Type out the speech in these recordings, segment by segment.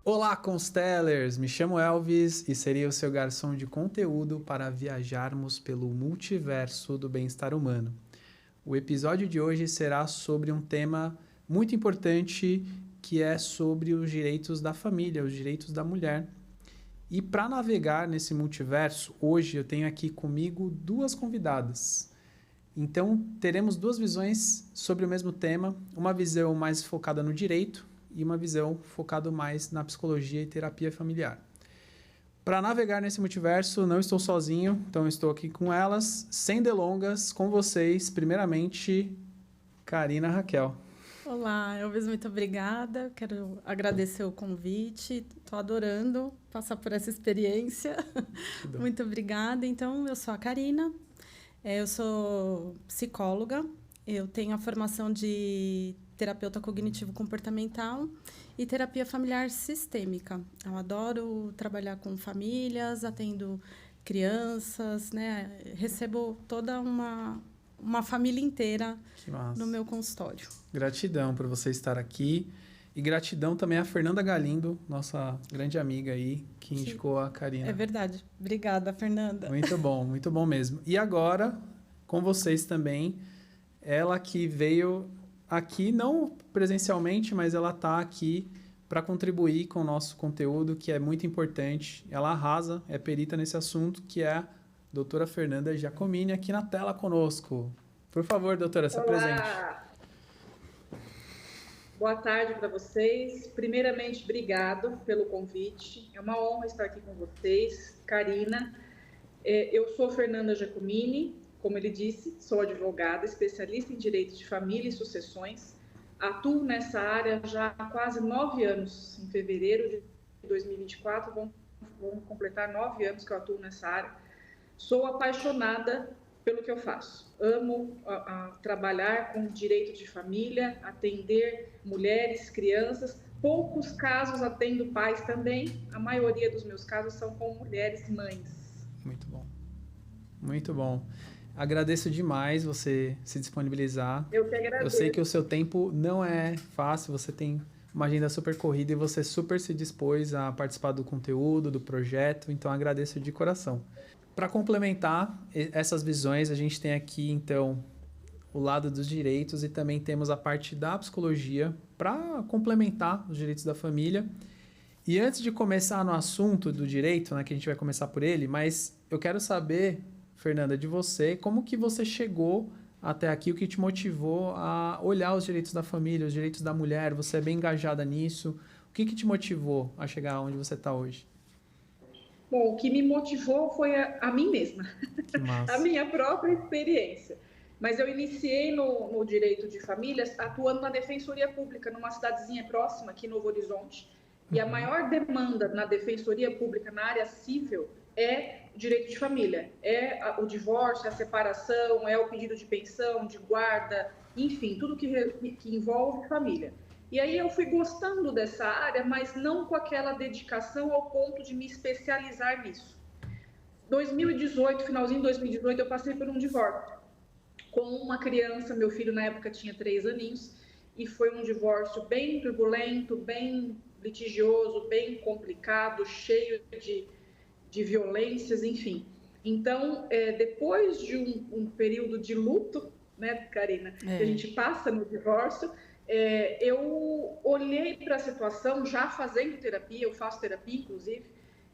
Olá, Constellers! Me chamo Elvis e seria o seu garçom de conteúdo para viajarmos pelo multiverso do bem-estar humano. O episódio de hoje será sobre um tema muito importante que é sobre os direitos da família, os direitos da mulher. E para navegar nesse multiverso, hoje eu tenho aqui comigo duas convidadas. Então, teremos duas visões sobre o mesmo tema, uma visão mais focada no direito e uma visão focada mais na psicologia e terapia familiar. Para navegar nesse multiverso, não estou sozinho, então estou aqui com elas, sem delongas, com vocês, primeiramente, Karina Raquel. Olá, Elvis, muito obrigada. Quero agradecer o convite. Estou adorando passar por essa experiência. Muito obrigada. Então, eu sou a Karina, eu sou psicóloga, eu tenho a formação de terapeuta cognitivo-comportamental e terapia familiar sistêmica. Eu adoro trabalhar com famílias, atendo crianças, né? Recebo toda uma família inteira no meu consultório. Gratidão por você estar aqui. E gratidão também a Fernanda Galindo, nossa grande amiga aí, que indicou a Karina. É verdade. Obrigada, Fernanda. Muito bom mesmo. E agora, com vocês também, ela que veio aqui, não presencialmente, mas ela está aqui para contribuir com o nosso conteúdo, que é muito importante. Ela arrasa, é perita nesse assunto, que é a doutora Fernanda Giacomini, aqui na tela conosco. Por favor, doutora, se apresente. Boa tarde para vocês. Primeiramente, obrigado pelo convite. É uma honra estar aqui com vocês. Karina, eu sou Fernanda Giacomini, como ele disse, sou advogada, especialista em direito de família e sucessões. Atuo nessa área já há quase 9 anos. Em fevereiro de 2024, vão completar 9 anos que eu atuo nessa área. Sou apaixonada pelo que eu faço. Amo trabalhar com direito de família, atender mulheres, crianças. Poucos casos atendo pais também. A maioria dos meus casos são com mulheres mães. Muito bom. Muito bom. Agradeço demais você se disponibilizar. Eu que agradeço. Eu sei que o seu tempo não é fácil, você tem uma agenda super corrida e você super se dispôs a participar do conteúdo, do projeto, então agradeço de coração. Para complementar essas visões, a gente tem aqui, então, o lado dos direitos e também temos a parte da psicologia para complementar os direitos da família. E antes de começar no assunto do direito, né, que a gente vai começar por ele, mas eu quero saber, Fernanda, de você, como que você chegou até aqui, o que te motivou a olhar os direitos da família, os direitos da mulher, você é bem engajada nisso, o que te motivou a chegar onde você está hoje? Bom, o que me motivou foi a mim mesma, a minha própria experiência. Mas eu iniciei no direito de famílias atuando na Defensoria Pública, numa cidadezinha próxima, aqui em Novo Horizonte. E a maior demanda na Defensoria Pública, na área civil, é direito de família. É o divórcio, a separação, é o pedido de pensão, de guarda, enfim, tudo que envolve família. E aí eu fui gostando dessa área, mas não com aquela dedicação ao ponto de me especializar nisso. 2018, finalzinho de 2018, eu passei por um divórcio com uma criança, meu filho na época tinha 3 aninhos, e foi um divórcio bem turbulento, bem litigioso, bem complicado, cheio de violências, enfim. Então, depois de um período de luto, né, Karina, que a gente passa no divórcio, eu olhei para a situação, já fazendo terapia, eu faço terapia, inclusive,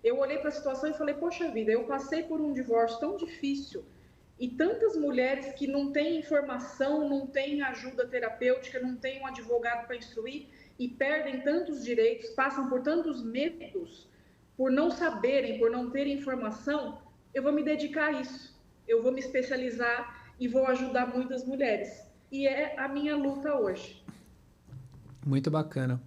eu olhei para a situação e falei, poxa vida, eu passei por um divórcio tão difícil e tantas mulheres que não têm informação, não têm ajuda terapêutica, não têm um advogado para instruir e perdem tantos direitos, passam por tantos medos, por não saberem, por não terem informação, eu vou me dedicar a isso, eu vou me especializar e vou ajudar muitas mulheres. E é a minha luta hoje. Muito bacana.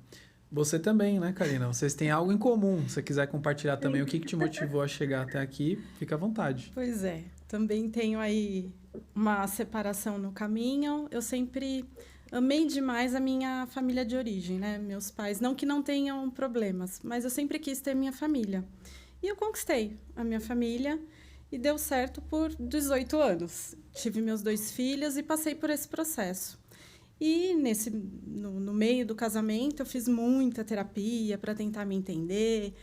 Você também, né, Karina? Vocês têm algo em comum. Se você quiser compartilhar também o que te motivou a chegar até aqui, fica à vontade. Pois é. Também tenho aí uma separação no caminho. Eu sempre amei demais a minha família de origem, né? Meus pais, não que não tenham problemas, mas eu sempre quis ter minha família. E eu conquistei a minha família e deu certo por 18 anos. Tive meus 2 filhos e passei por esse processo. E no meio do casamento, eu fiz muita terapia para tentar me entender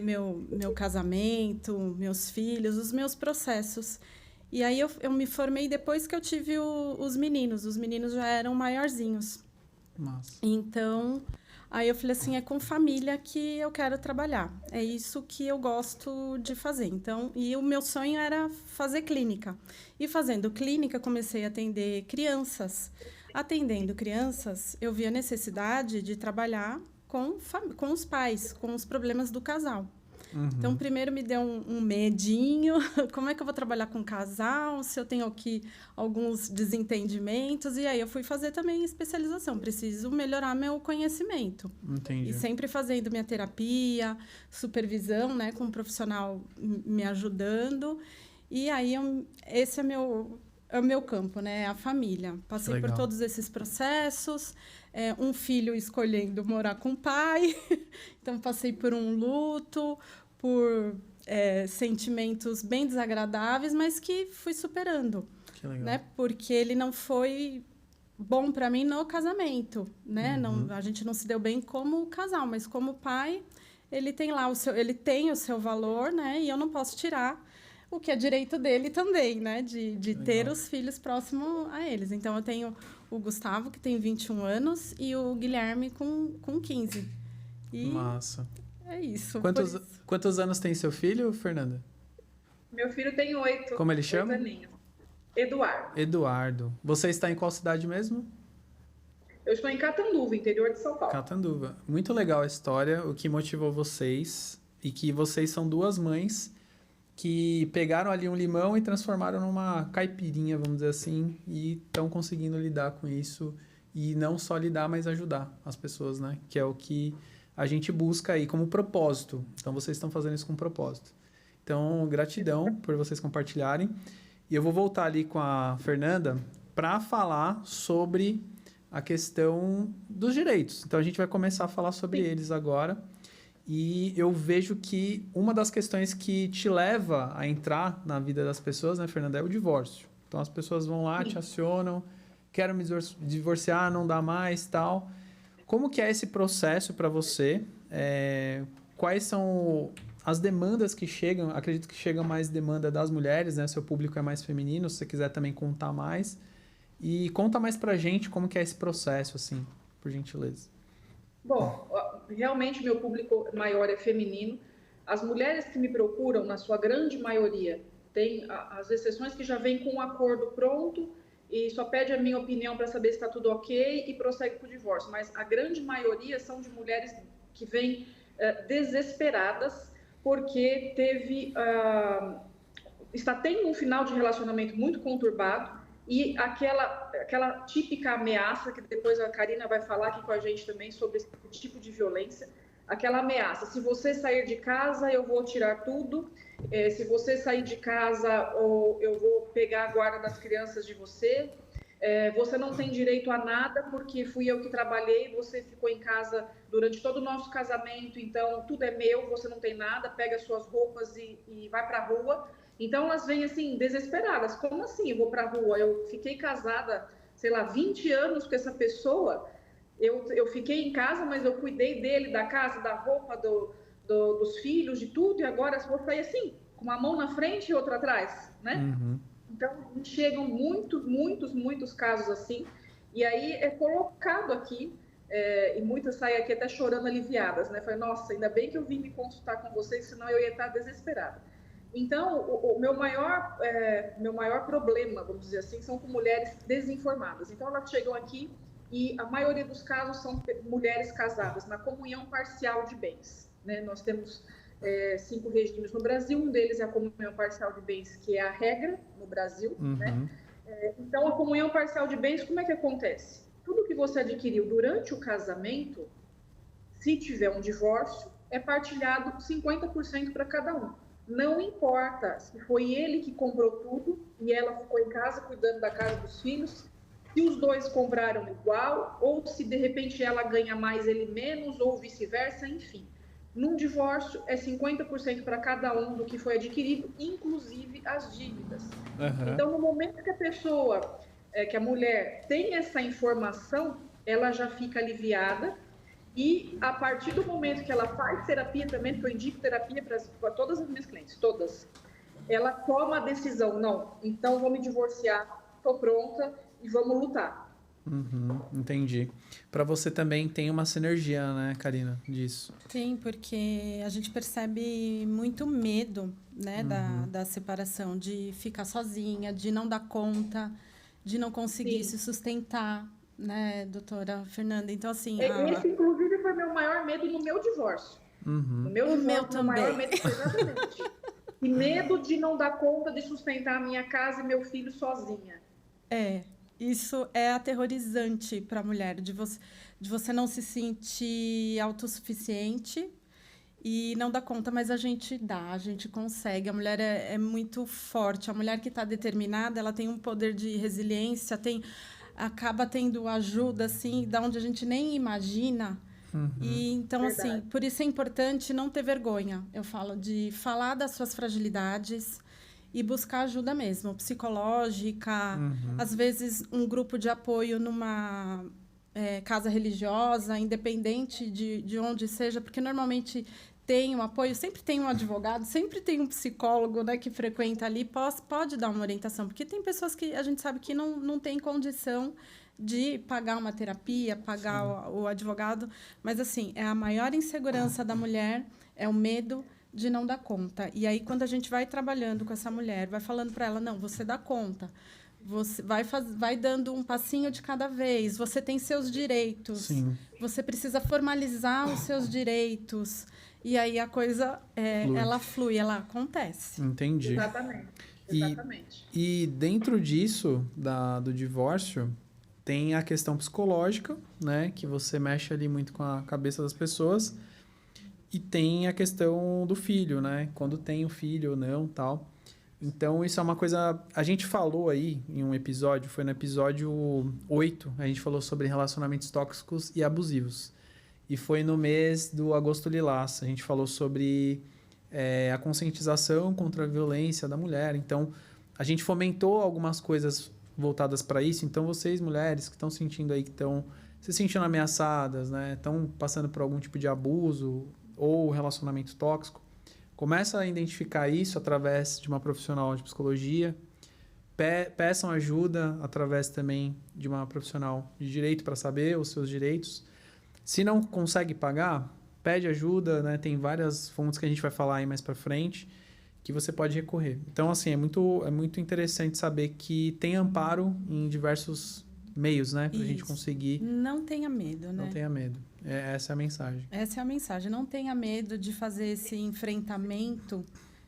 meu casamento, meus filhos, os meus processos. E aí eu me formei depois que eu tive os meninos. Os meninos já eram maiorzinhos. Nossa. Então, aí eu falei assim, é com família que eu quero trabalhar. É isso que eu gosto de fazer. Então, e o meu sonho era fazer clínica. E fazendo clínica, comecei a atender crianças. Atendendo crianças, eu vi a necessidade de trabalhar com os pais, com os problemas do casal. Uhum. Então, primeiro me deu um medinho. Como é que eu vou trabalhar com casal? Se eu tenho aqui alguns desentendimentos. E aí, eu fui fazer também especialização. Preciso melhorar meu conhecimento. Entendi. E sempre fazendo minha terapia, supervisão, né? Com um profissional me ajudando. E aí, esse é o meu campo, né? A família. Passei por todos esses processos. Um filho escolhendo morar com o pai. Então, passei por um luto, por sentimentos bem desagradáveis, mas que fui superando. Que legal. Né? Porque ele não foi bom para mim no casamento, né? Uhum. A gente não se deu bem como casal, mas como pai, ele tem lá ele tem o seu valor, né? E eu não posso tirar o que é direito dele também, né? De ter os filhos próximo a eles. Então, eu tenho o Gustavo, que tem 21 anos, e o Guilherme com 15. E massa. É isso. Quantos anos tem seu filho, Fernanda? Meu filho tem 8. Como ele chama? Eduardo. Eduardo. Você está em qual cidade mesmo? Eu estou em Catanduva, interior de São Paulo. Catanduva. Muito legal a história, o que motivou vocês, e que vocês são duas mães que pegaram ali um limão e transformaram numa caipirinha, vamos dizer assim, e estão conseguindo lidar com isso, e não só lidar, mas ajudar as pessoas, né? Que é o que a gente busca aí como propósito. Então, vocês estão fazendo isso com propósito. Então, gratidão por vocês compartilharem. E eu vou voltar ali com a Fernanda para falar sobre a questão dos direitos. Então, a gente vai começar a falar sobre eles agora. E eu vejo que uma das questões que te leva a entrar na vida das pessoas, né, Fernanda, é o divórcio. Então, as pessoas vão lá, te acionam, quero me divorciar, não dá mais, tal. Como que é esse processo para você? Quais são as demandas que chegam? Acredito que chega mais demanda das mulheres, né? Seu público é mais feminino, se você quiser também contar mais. E conta mais pra gente como que é esse processo, assim, por gentileza. Bom, realmente meu público maior é feminino. As mulheres que me procuram, na sua grande maioria, tem as exceções que já vêm com um acordo pronto e só pede a minha opinião para saber se está tudo ok e prossegue para o divórcio. Mas a grande maioria são de mulheres que vêm desesperadas porque está tendo um final de relacionamento muito conturbado e aquela típica ameaça, que depois a Karina vai falar aqui com a gente também sobre esse tipo de violência, aquela ameaça, se você sair de casa, eu vou tirar tudo, se você sair de casa, eu vou pegar a guarda das crianças de você, você não tem direito a nada, porque fui eu que trabalhei, você ficou em casa durante todo o nosso casamento, então tudo é meu, você não tem nada, pega suas roupas e vai para a rua. Então, elas vêm, assim, desesperadas. Como assim eu vou para a rua? Eu fiquei casada, sei lá, 20 anos com essa pessoa. Eu fiquei em casa, mas eu cuidei dele, da casa, da roupa, dos filhos, de tudo. E agora eu vou sair assim, com uma mão na frente e outra atrás, né? Uhum. Então, chegam muitos casos assim. E aí é colocado aqui, e muitas saem aqui até chorando aliviadas, né? Falei, nossa, ainda bem que eu vim me consultar com vocês, senão eu ia estar desesperada. Então, o meu maior problema, vamos dizer assim, são com mulheres desinformadas. Então, elas chegam aqui e a maioria dos casos são mulheres casadas na comunhão parcial de bens, né? Nós temos 5 regimes no Brasil, um deles é a comunhão parcial de bens, que é a regra no Brasil, uhum. né? Então, a comunhão parcial de bens, como é que acontece? Tudo que você adquiriu durante o casamento, se tiver um divórcio, é partilhado 50% para cada um. Não importa se foi ele que comprou tudo e ela ficou em casa cuidando da casa dos filhos, se os dois compraram igual, ou se de repente ela ganha mais, ele menos, ou vice-versa, enfim. Num divórcio é 50% para cada um do que foi adquirido, inclusive as dívidas. Uhum. Então, no momento que a pessoa que a mulher tem essa informação, ela já fica aliviada. E a partir do momento que ela faz terapia também, porque eu indico terapia para todas as minhas clientes, todas, ela toma a decisão, não, então vou me divorciar, estou pronta e vamos lutar. Entendi. Para você também tem uma sinergia, né, Karina, disso? Sim, porque a gente percebe muito medo, né, da separação, de ficar sozinha, de não dar conta, de não conseguir se sustentar, né, doutora Fernanda? Então, assim... Esse, inclusive, foi meu maior medo no meu divórcio. No meu divórcio, meu também. Maior medo foi exatamente. E medo de não dar conta de sustentar a minha casa e meu filho sozinha. Isso é aterrorizante para a mulher, de você não se sentir autossuficiente e não dar conta, mas a gente consegue. A mulher é muito forte. A mulher que está determinada, ela tem um poder de resiliência, acaba tendo ajuda, assim, da onde a gente nem imagina. E, então, assim, por isso é importante não ter vergonha. Eu falo de falar das suas fragilidades e buscar ajuda mesmo, psicológica, às vezes um grupo de apoio numa casa religiosa, independente de onde seja, porque normalmente tem um apoio, sempre tem um advogado, sempre tem um psicólogo, né, que frequenta ali, pode dar uma orientação, porque tem pessoas que a gente sabe que não tem condição de pagar uma terapia, pagar o advogado, mas assim, é a maior insegurança da mulher, é o medo de não dar conta. E aí, quando a gente vai trabalhando com essa mulher, vai falando para ela, não, você dá conta, você vai dando um passinho de cada vez, você tem seus direitos, você precisa formalizar os seus direitos, e aí a coisa, ela flui, ela acontece. Entendi. Exatamente. E dentro disso, do divórcio, tem a questão psicológica, né, que você mexe ali muito com a cabeça das pessoas. E tem a questão do filho, né? Quando tem o filho ou não, tal. Então, isso é uma coisa... A gente falou aí em um episódio, foi no episódio 8, a gente falou sobre relacionamentos tóxicos e abusivos. E foi no mês do Agosto Lilás. A gente falou sobre a conscientização contra a violência da mulher. Então, a gente fomentou algumas coisas voltadas para isso. Então, vocês, mulheres, que estão sentindo aí, que estão se sentindo ameaçadas, né? Estão passando por algum tipo de abuso ou relacionamento tóxico, começa a identificar isso através de uma profissional de psicologia, peçam ajuda através também de uma profissional de direito para saber os seus direitos. Se não consegue pagar, pede ajuda, né? Tem várias fontes que a gente vai falar aí mais para frente que você pode recorrer. Então, assim, é muito interessante saber que tem amparo em diversos meios, né? Para a gente conseguir... Não tenha medo, né? Não tenha medo. Essa é a mensagem. Essa é a mensagem. Não tenha medo de fazer esse enfrentamento,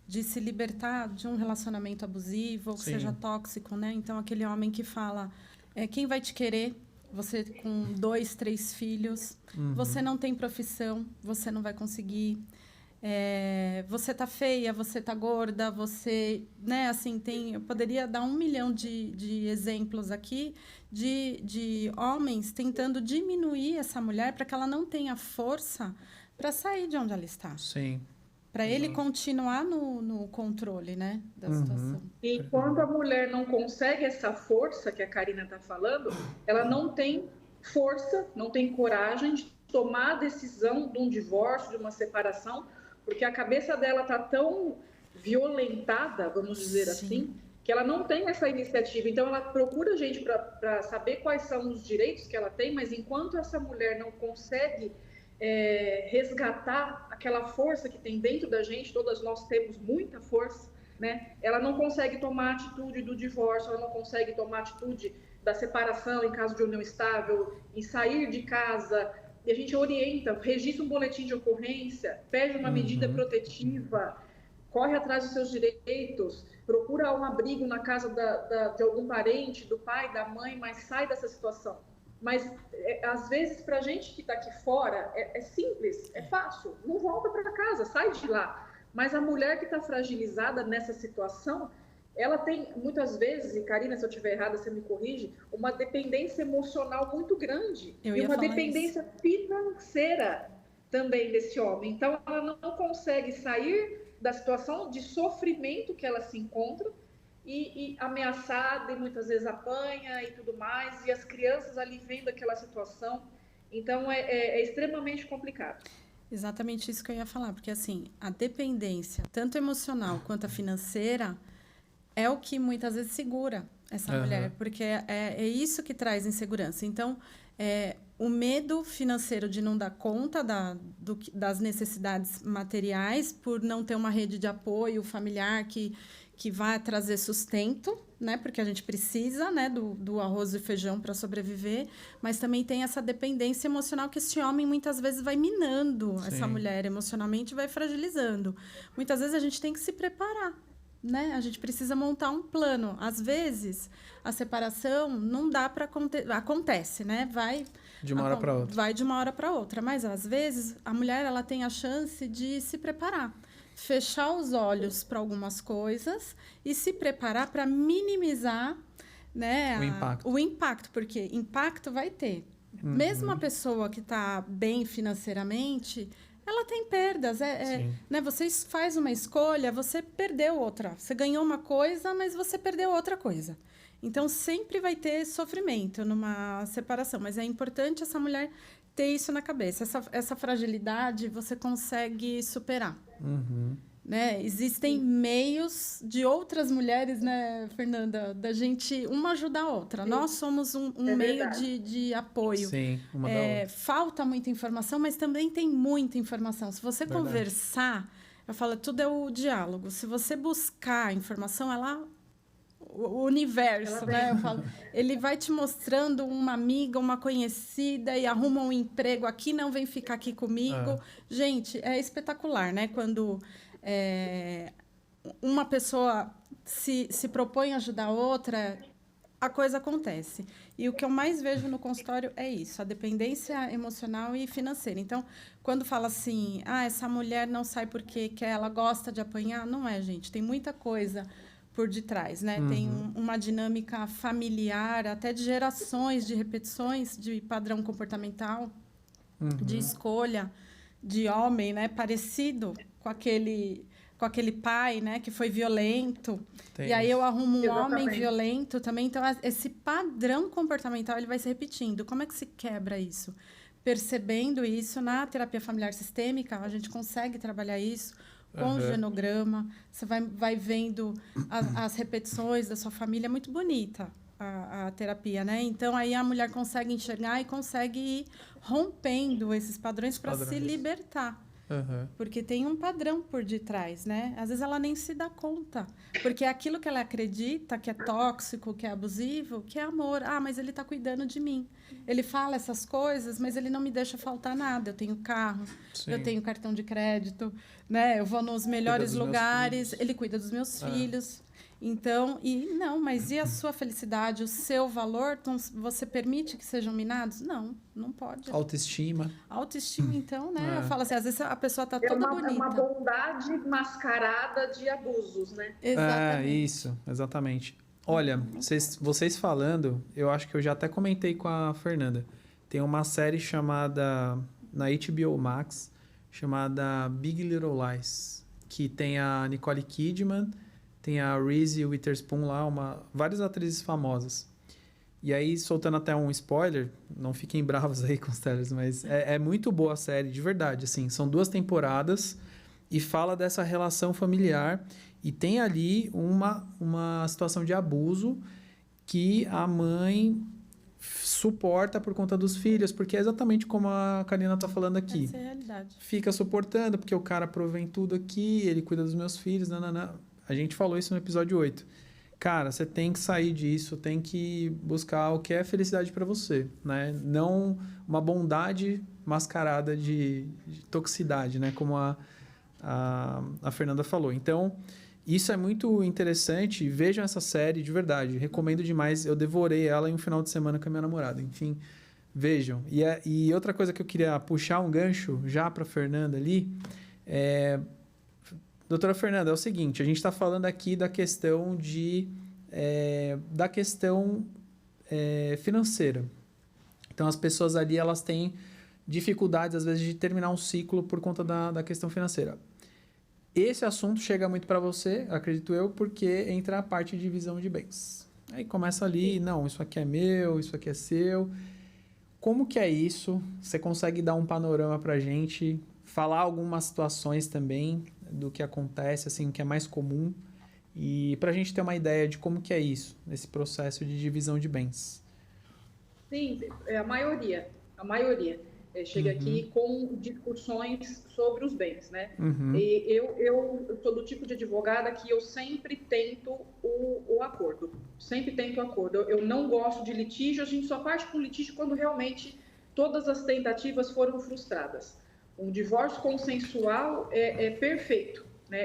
de se libertar de um relacionamento abusivo, ou que seja tóxico, né? Então, aquele homem que fala, quem vai te querer? Você com 2, 3 filhos, você não tem profissão, você não vai conseguir... você tá feia, você tá gorda, você, né, assim, eu poderia dar 1 milhão de exemplos aqui de homens tentando diminuir essa mulher para que ela não tenha força para sair de onde ela está. Sim. Para ele continuar no controle, né, da situação. E quando a mulher não consegue essa força que a Karina está falando, ela não tem força, não tem coragem de tomar a decisão de um divórcio, de uma separação, porque a cabeça dela está tão violentada, vamos dizer assim, que ela não tem essa iniciativa. Então, ela procura a gente para saber quais são os direitos que ela tem, mas enquanto essa mulher não consegue resgatar aquela força que tem dentro da gente, todas nós temos muita força, né? Ela não consegue tomar a atitude do divórcio, ela não consegue tomar a atitude da separação em caso de união estável, em sair de casa. E a gente orienta, registra um boletim de ocorrência, pede uma medida protetiva, corre atrás dos seus direitos, procura um abrigo na casa de algum parente, do pai, da mãe, mas sai dessa situação. Mas, às vezes, para a gente que está aqui fora, é simples, é fácil. Não volta para casa, sai de lá. Mas a mulher que está fragilizada nessa situação, ela tem, muitas vezes, e Karina, se eu estiver errada, você me corrige, uma dependência emocional muito grande. E uma dependência financeira também desse homem. Então, ela não consegue sair da situação de sofrimento que ela se encontra e ameaçada, e muitas vezes apanha e tudo mais, e as crianças ali vendo aquela situação. Então, é extremamente complicado. Exatamente isso que eu ia falar, porque assim, a dependência, tanto emocional quanto a financeira, é o que muitas vezes segura essa mulher, porque é isso que traz insegurança. Então, o medo financeiro de não dar conta das necessidades materiais, por não ter uma rede de apoio familiar que vai trazer sustento, né? Porque a gente precisa, né, do arroz e feijão para sobreviver, mas também tem essa dependência emocional que esse homem muitas vezes vai minando essa mulher emocionalmente, vai fragilizando. Muitas vezes a gente tem que se preparar, né? A gente precisa montar um plano. Às vezes, a separação não dá para acontece, né? Vai de uma hora para outra. Vai de uma hora para outra, mas às vezes a mulher ela tem a chance de se preparar, fechar os olhos para algumas coisas e se preparar para minimizar, né, o impacto, porque impacto vai ter. Mesmo a pessoa que está bem financeiramente, ela tem perdas. Né, você faz uma escolha, você perdeu outra. Você ganhou uma coisa, mas você perdeu outra coisa. Então, sempre vai ter sofrimento numa separação. Mas é importante essa mulher ter isso na cabeça. Essa fragilidade você consegue superar. Né? Existem meios de outras mulheres, né, Fernanda, da gente uma ajudar a outra. Sim. Nós somos um meio de apoio. Sim, uma da outra. Falta muita informação, mas também tem muita informação. Se você conversar, eu falo, tudo é o diálogo. Se você buscar informação, o universo, né? Eu falo, ele vai te mostrando uma amiga, uma conhecida e arruma um emprego aqui, não vem ficar aqui comigo. Gente, é espetacular, né? Quando uma pessoa se propõe a ajudar a outra, a coisa acontece. E o que eu mais vejo no consultório é isso, a dependência emocional e financeira. Então, quando fala assim, essa mulher não sai porque ela gosta de apanhar, não é, gente. Tem muita coisa por detrás, né? Tem uma dinâmica familiar, até de gerações, de repetições de padrão comportamental, de escolha de homem, né? Parecido com aquele pai, né? Que foi violento. E aí eu arrumo um homem violento também. Então, esse padrão comportamental, ele vai se repetindo. Como é que se quebra isso? Percebendo isso na terapia familiar sistêmica, a gente consegue trabalhar isso com o genograma, você vai vendo as repetições da sua família, é muito bonita a terapia, né? Então, aí a mulher consegue enxergar e consegue ir rompendo esses padrões para se libertar. Porque tem um padrão por detrás, né? Às vezes ela nem se dá conta. Porque é aquilo que ela acredita que é tóxico, que é abusivo, que é amor. Mas ele está cuidando de mim. Ele fala essas coisas, mas ele não me deixa faltar nada. Eu tenho carro, eu tenho cartão de crédito, né? Eu vou nos melhores lugares, ele cuida dos meus filhos. Então, mas e a sua felicidade, o seu valor? Então, você permite que sejam minados? Não pode. Autoestima, então, né? Eu falo assim, às vezes a pessoa está toda bonita. É uma bondade mascarada de abusos, né? Exatamente. Isso, exatamente. Olha, vocês falando, eu acho que eu já até comentei com a Fernanda. Tem uma série chamada, na HBO Max, chamada Big Little Lies, que tem a Nicole Kidman, tem a Reese Witherspoon lá, várias atrizes famosas. E aí, soltando até um spoiler, não fiquem bravos aí com os trailers, mas é muito boa a série, de verdade. Assim, são 2 temporadas e fala dessa relação familiar. E tem ali uma situação de abuso que a mãe suporta por conta dos filhos, porque é exatamente como a Karina está falando aqui. Essa é a realidade. Fica suportando, porque o cara provém tudo aqui, ele cuida dos meus filhos, A gente falou isso no episódio 8. Cara, você tem que sair disso, tem que buscar o que é felicidade para você, né? Não uma bondade mascarada de toxicidade, né? Como a Fernanda falou. Então, isso é muito interessante. Vejam essa série, de verdade. Recomendo demais. Eu devorei ela em um final de semana com a minha namorada. Enfim, vejam. E outra coisa que eu queria puxar um gancho já para a Fernanda ali Doutora Fernanda, é o seguinte, a gente está falando aqui da questão financeira. Então, as pessoas ali, elas têm dificuldades, às vezes, de terminar um ciclo por conta da questão financeira. esse assunto chega muito para você, acredito eu, porque entra a parte de divisão de bens. Aí começa ali, não, isso aqui é meu, isso aqui é seu. Como que é isso? Você consegue dar um panorama para a gente, falar algumas situações também do que acontece, assim, o que é mais comum, e para a gente ter uma ideia de como que é isso, nesse processo de divisão de bens. Sim, a maioria. Chega aqui com discussões sobre os bens, né? E eu sou do tipo de advogada que eu sempre tento o acordo. Sempre tento o acordo. Eu não gosto de litígio, a gente só parte com litígio quando realmente todas as tentativas foram frustradas. Um divórcio consensual é perfeito, né?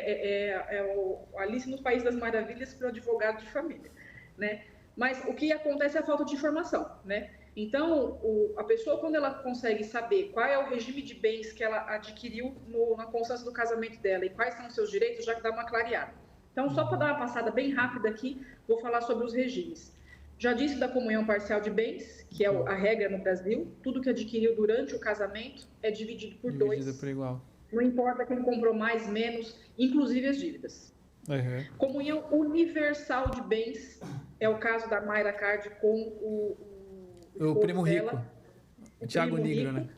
O Alice no País das Maravilhas para o advogado de família, né? Mas o que acontece é a falta de informação, né? Então, a pessoa, quando ela consegue saber qual é o regime de bens que ela adquiriu na constância do casamento dela e quais são os seus direitos, já dá uma clareada. Então, só para dar uma passada bem rápida aqui, vou falar sobre os regimes. Já disse da comunhão parcial de bens, que é a regra no Brasil. Tudo que adquiriu durante o casamento é dividido por dois. Dividido por igual. Não importa quem comprou mais, menos, inclusive as dívidas. Comunhão universal de bens é o caso da Mayra Card com o primo dela, rico, o Thiago Nigro, né?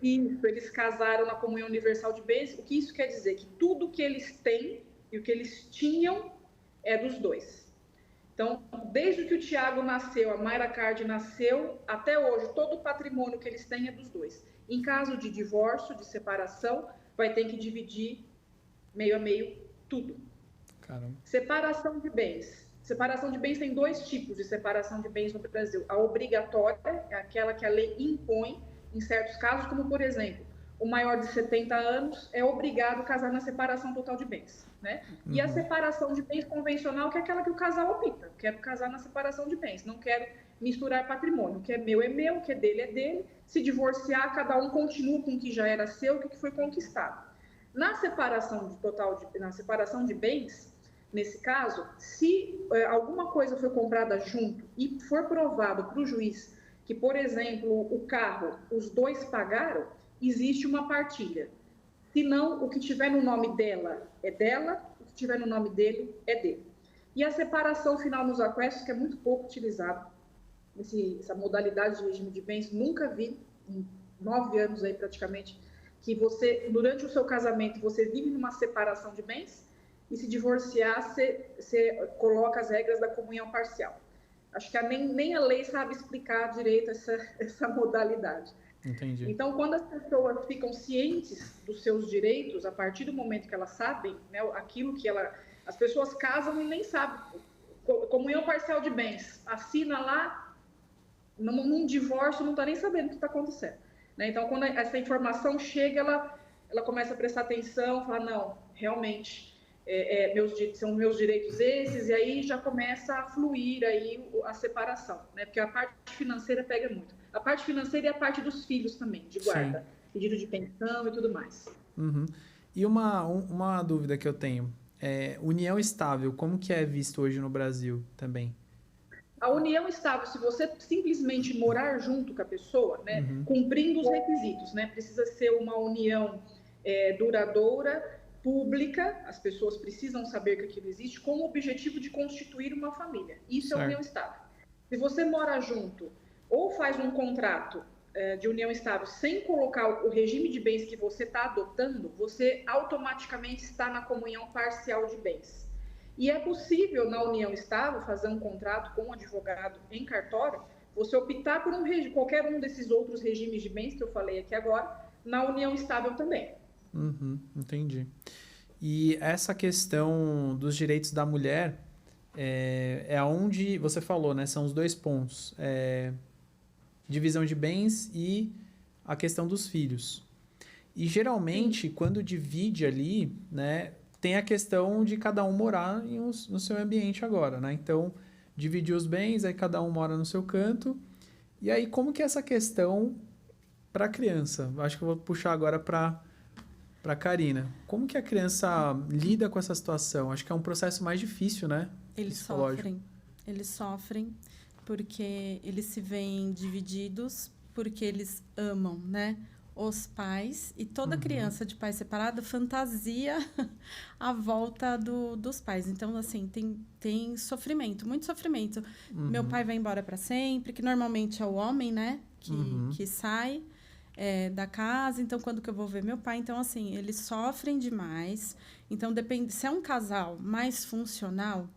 Isso, eles casaram na comunhão universal de bens. O que isso quer dizer? Que tudo que eles têm e o que eles tinham é dos dois. Então, desde que o Thiago nasceu, a Mayra Card nasceu, até hoje, todo o patrimônio que eles têm é dos dois. Em caso de divórcio, de separação, vai ter que dividir meio a meio tudo. Caramba. Separação de bens. Separação de bens tem dois tipos de separação de bens no Brasil. A obrigatória é aquela que a lei impõe em certos casos, como, por exemplo, o maior de 70 anos é obrigado a casar na separação total de bens, né? E a separação de bens convencional, que é aquela que o casal opta. Quero casar na separação de bens, não quero misturar patrimônio. O que é meu, o que é dele. Se divorciar, cada um continua com o que já era seu, o que foi conquistado. Na separação de bens, nesse caso, se alguma coisa foi comprada junto e for provado para o juiz que, por exemplo, o carro, os dois pagaram, existe uma partilha. Se não, o que tiver no nome dela é dela, o que tiver no nome dele é dele. E a separação final nos aquestos, que é muito pouco utilizada, essa modalidade de regime de bens, nunca vi, em 9 anos aí praticamente, que você, durante o seu casamento, você vive numa separação de bens, e se divorciar, você coloca as regras da comunhão parcial. Acho que nem a lei sabe explicar direito essa modalidade. Entendi. Então, quando as pessoas ficam cientes dos seus direitos, a partir do momento que elas sabem, né, aquilo que as pessoas casam e nem sabem. Comunhão parcial de bens, assina lá, num divórcio, não está nem sabendo o que está acontecendo. Né? Então, quando essa informação chega, ela começa a prestar atenção, fala, não, realmente... são meus direitos esses, e aí já começa a fluir aí a separação, né? Porque a parte financeira pega muito. A parte financeira e a parte dos filhos também, de guarda, sim, pedido de pensão e tudo mais. E uma dúvida que eu tenho, união estável, como que é visto hoje no Brasil também? A união estável, se você simplesmente morar junto com a pessoa, né, cumprindo os requisitos, né, precisa ser uma união duradoura, pública, as pessoas precisam saber que aquilo existe, com o objetivo de constituir uma família. Isso certo. É união estável. Se você mora junto ou faz um contrato de união estável sem colocar o regime de bens que você está adotando, você automaticamente está na comunhão parcial de bens. E é possível, na união estável, fazer um contrato com um advogado em cartório, você optar por qualquer um desses outros regimes de bens que eu falei aqui agora, na união estável também. Entendi. E essa questão dos direitos da mulher é onde você falou, né? São os dois pontos. Divisão de bens e a questão dos filhos. E geralmente, quando divide ali, né? Tem a questão de cada um morar no seu ambiente agora, né? Então, dividir os bens, aí cada um mora no seu canto. E aí, como que é essa questão para a criança? Acho que eu vou puxar agora para Karina. Como que a criança lida com essa situação? Acho que é um processo mais difícil, né? Eles sofrem porque eles se veem divididos, porque eles amam, né? os pais, e toda criança de pai separado fantasia a volta dos pais. Então, assim, tem sofrimento, muito sofrimento. Meu pai vai embora para sempre, que normalmente é o homem, né, que sai da casa. Então, quando que eu vou ver meu pai? Então, assim, eles sofrem demais. Então, depende, se é um casal mais funcional,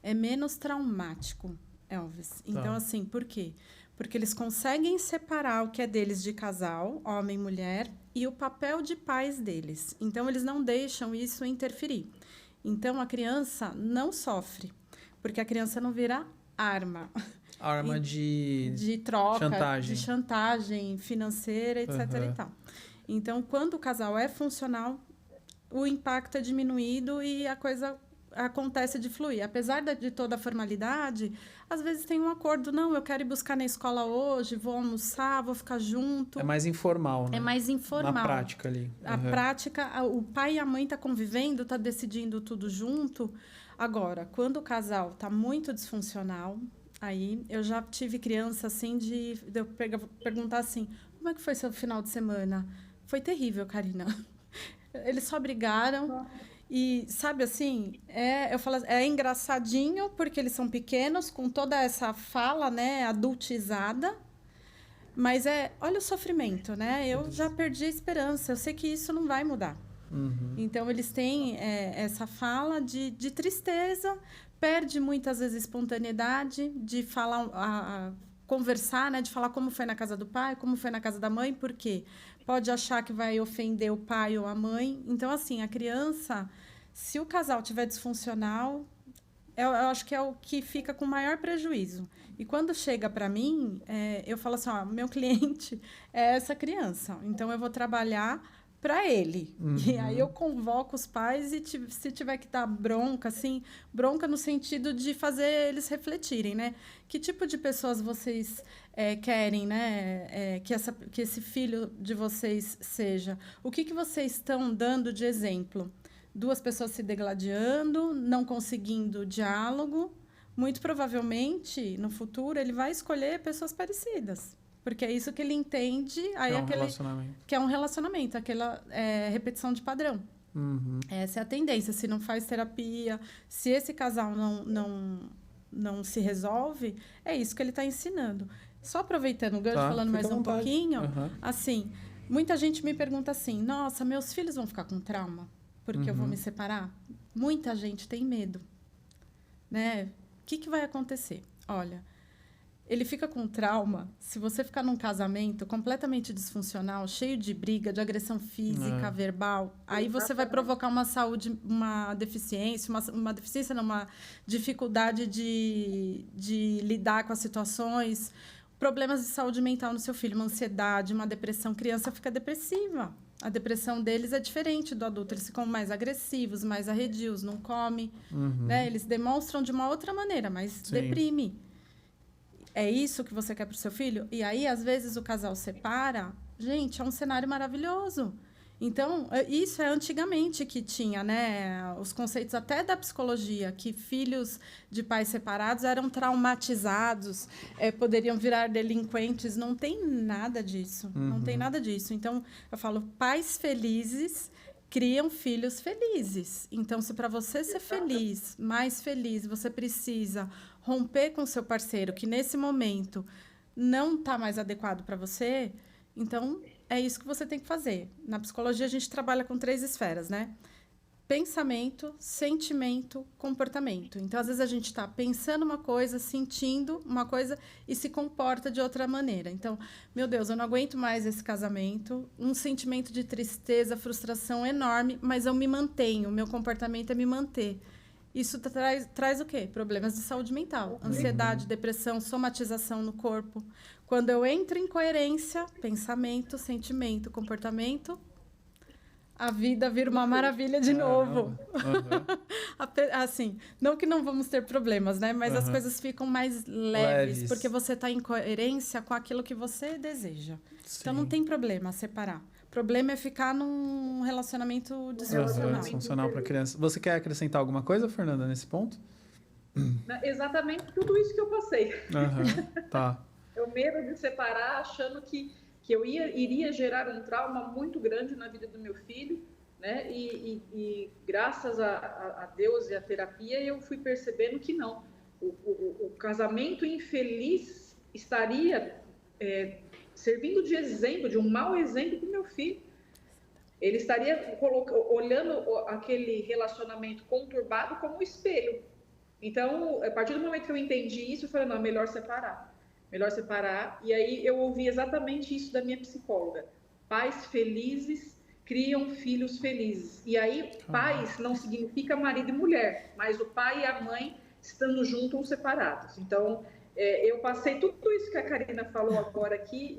é menos traumático, Elvis. Então, assim, por quê? Porque eles conseguem separar o que é deles de casal, homem e mulher, e o papel de pais deles. Então, eles não deixam isso interferir. Então, a criança não sofre, porque a criança não vira arma. Arma de troca, chantagem. de chantagem financeira, etc. e tal. Então, quando o casal é funcional, o impacto é diminuído e a coisa acontece de fluir. Apesar de toda a formalidade, às vezes tem um acordo. Não, eu quero ir buscar na escola hoje, vou almoçar, vou ficar junto. É mais informal, né? É mais informal. Na prática ali. A prática, o pai e a mãe estão convivendo, estão decidindo tudo junto. Agora, quando o casal está muito disfuncional, aí eu já tive criança assim de eu perguntar assim, como é que foi seu final de semana? Foi terrível, Karina. Eles só brigaram. E, sabe, assim, eu falo, é engraçadinho porque eles são pequenos, com toda essa fala, né, adultizada, mas olha o sofrimento, né? Eu já perdi a esperança, eu sei que isso não vai mudar. Então, eles têm essa fala de tristeza, perde muitas vezes a espontaneidade de falar, conversar, né, de falar como foi na casa do pai, como foi na casa da mãe, por quê? Pode achar que vai ofender o pai ou a mãe. Então, assim, a criança, se o casal tiver disfuncional, eu acho que é o que fica com maior prejuízo. E quando chega para mim, eu falo assim, meu cliente é essa criança. Então, eu vou trabalhar para ele. E aí eu convoco os pais e se tiver que dar bronca, assim, bronca no sentido de fazer eles refletirem, né? Que tipo de pessoas vocês querem, né? Que esse filho de vocês seja? O que vocês estão dando de exemplo? 2 pessoas se degladiando, não conseguindo diálogo. Muito provavelmente, no futuro, ele vai escolher pessoas parecidas. Porque é isso que ele entende. Aí relacionamento. Que é um relacionamento, aquela repetição de padrão. Essa é a tendência. Se não faz terapia, se esse casal não se resolve, é isso que ele está ensinando. Só aproveitando o gancho, falando mais um pouquinho, assim, muita gente me pergunta assim, nossa, meus filhos vão ficar com trauma porque eu vou me separar? Muita gente tem medo, né? O que vai acontecer? Olha, ele fica com trauma se você ficar num casamento completamente disfuncional, cheio de briga, de agressão física, verbal. Aí você vai provocar uma deficiência, uma dificuldade de lidar com as situações, problemas de saúde mental no seu filho, uma ansiedade, uma depressão. A criança fica depressiva. A depressão deles é diferente do adulto. Eles ficam mais agressivos, mais arredios, não comem. Né? Eles demonstram de uma outra maneira, mas deprime. É isso que você quer para o seu filho? E aí, às vezes, o casal separa. Gente, é um cenário maravilhoso. Então, isso é antigamente que tinha, né? Os conceitos até da psicologia, que filhos de pais separados eram traumatizados, poderiam virar delinquentes. Não tem nada disso. Não tem nada disso. Então, eu falo, pais felizes criam filhos felizes. Então, se para você ser feliz, mais feliz, você precisa romper com o seu parceiro, que nesse momento não está mais adequado para você, então é isso que você tem que fazer. Na psicologia, a gente trabalha com 3 esferas, né? Pensamento, sentimento, comportamento. Então, às vezes, a gente está pensando uma coisa, sentindo uma coisa e se comporta de outra maneira. Então, meu Deus, eu não aguento mais esse casamento. Um sentimento de tristeza, frustração enorme, mas eu me mantenho. O meu comportamento é me manter. Isso traz o quê? Problemas de saúde mental. Ansiedade, depressão, somatização no corpo. Quando eu entro em coerência, pensamento, sentimento, comportamento, a vida vira uma maravilha de novo. Assim, não que não vamos ter problemas, né? Mas as coisas ficam mais leves. Porque você está em coerência com aquilo que você deseja. Sim. Então, não tem problema separar. O problema é ficar num relacionamento disfuncional. Disfuncional para criança. Você quer acrescentar alguma coisa, Fernanda, nesse ponto? Exatamente tudo isso que eu passei. Tá. O medo de separar, achando que que eu iria gerar um trauma muito grande na vida do meu filho, né? E graças a Deus e a terapia, eu fui percebendo que não. O casamento infeliz estaria servindo de exemplo, de um mau exemplo para o meu filho. Ele estaria olhando aquele relacionamento conturbado como um espelho. Então, a partir do momento que eu entendi isso, eu falei, não, melhor separar. Melhor separar. E aí eu ouvi exatamente isso da minha psicóloga. Pais felizes criam filhos felizes. E aí, pais não significa marido e mulher, mas o pai e a mãe estando juntos ou separados. Então, eu passei tudo isso que a Karina falou agora aqui,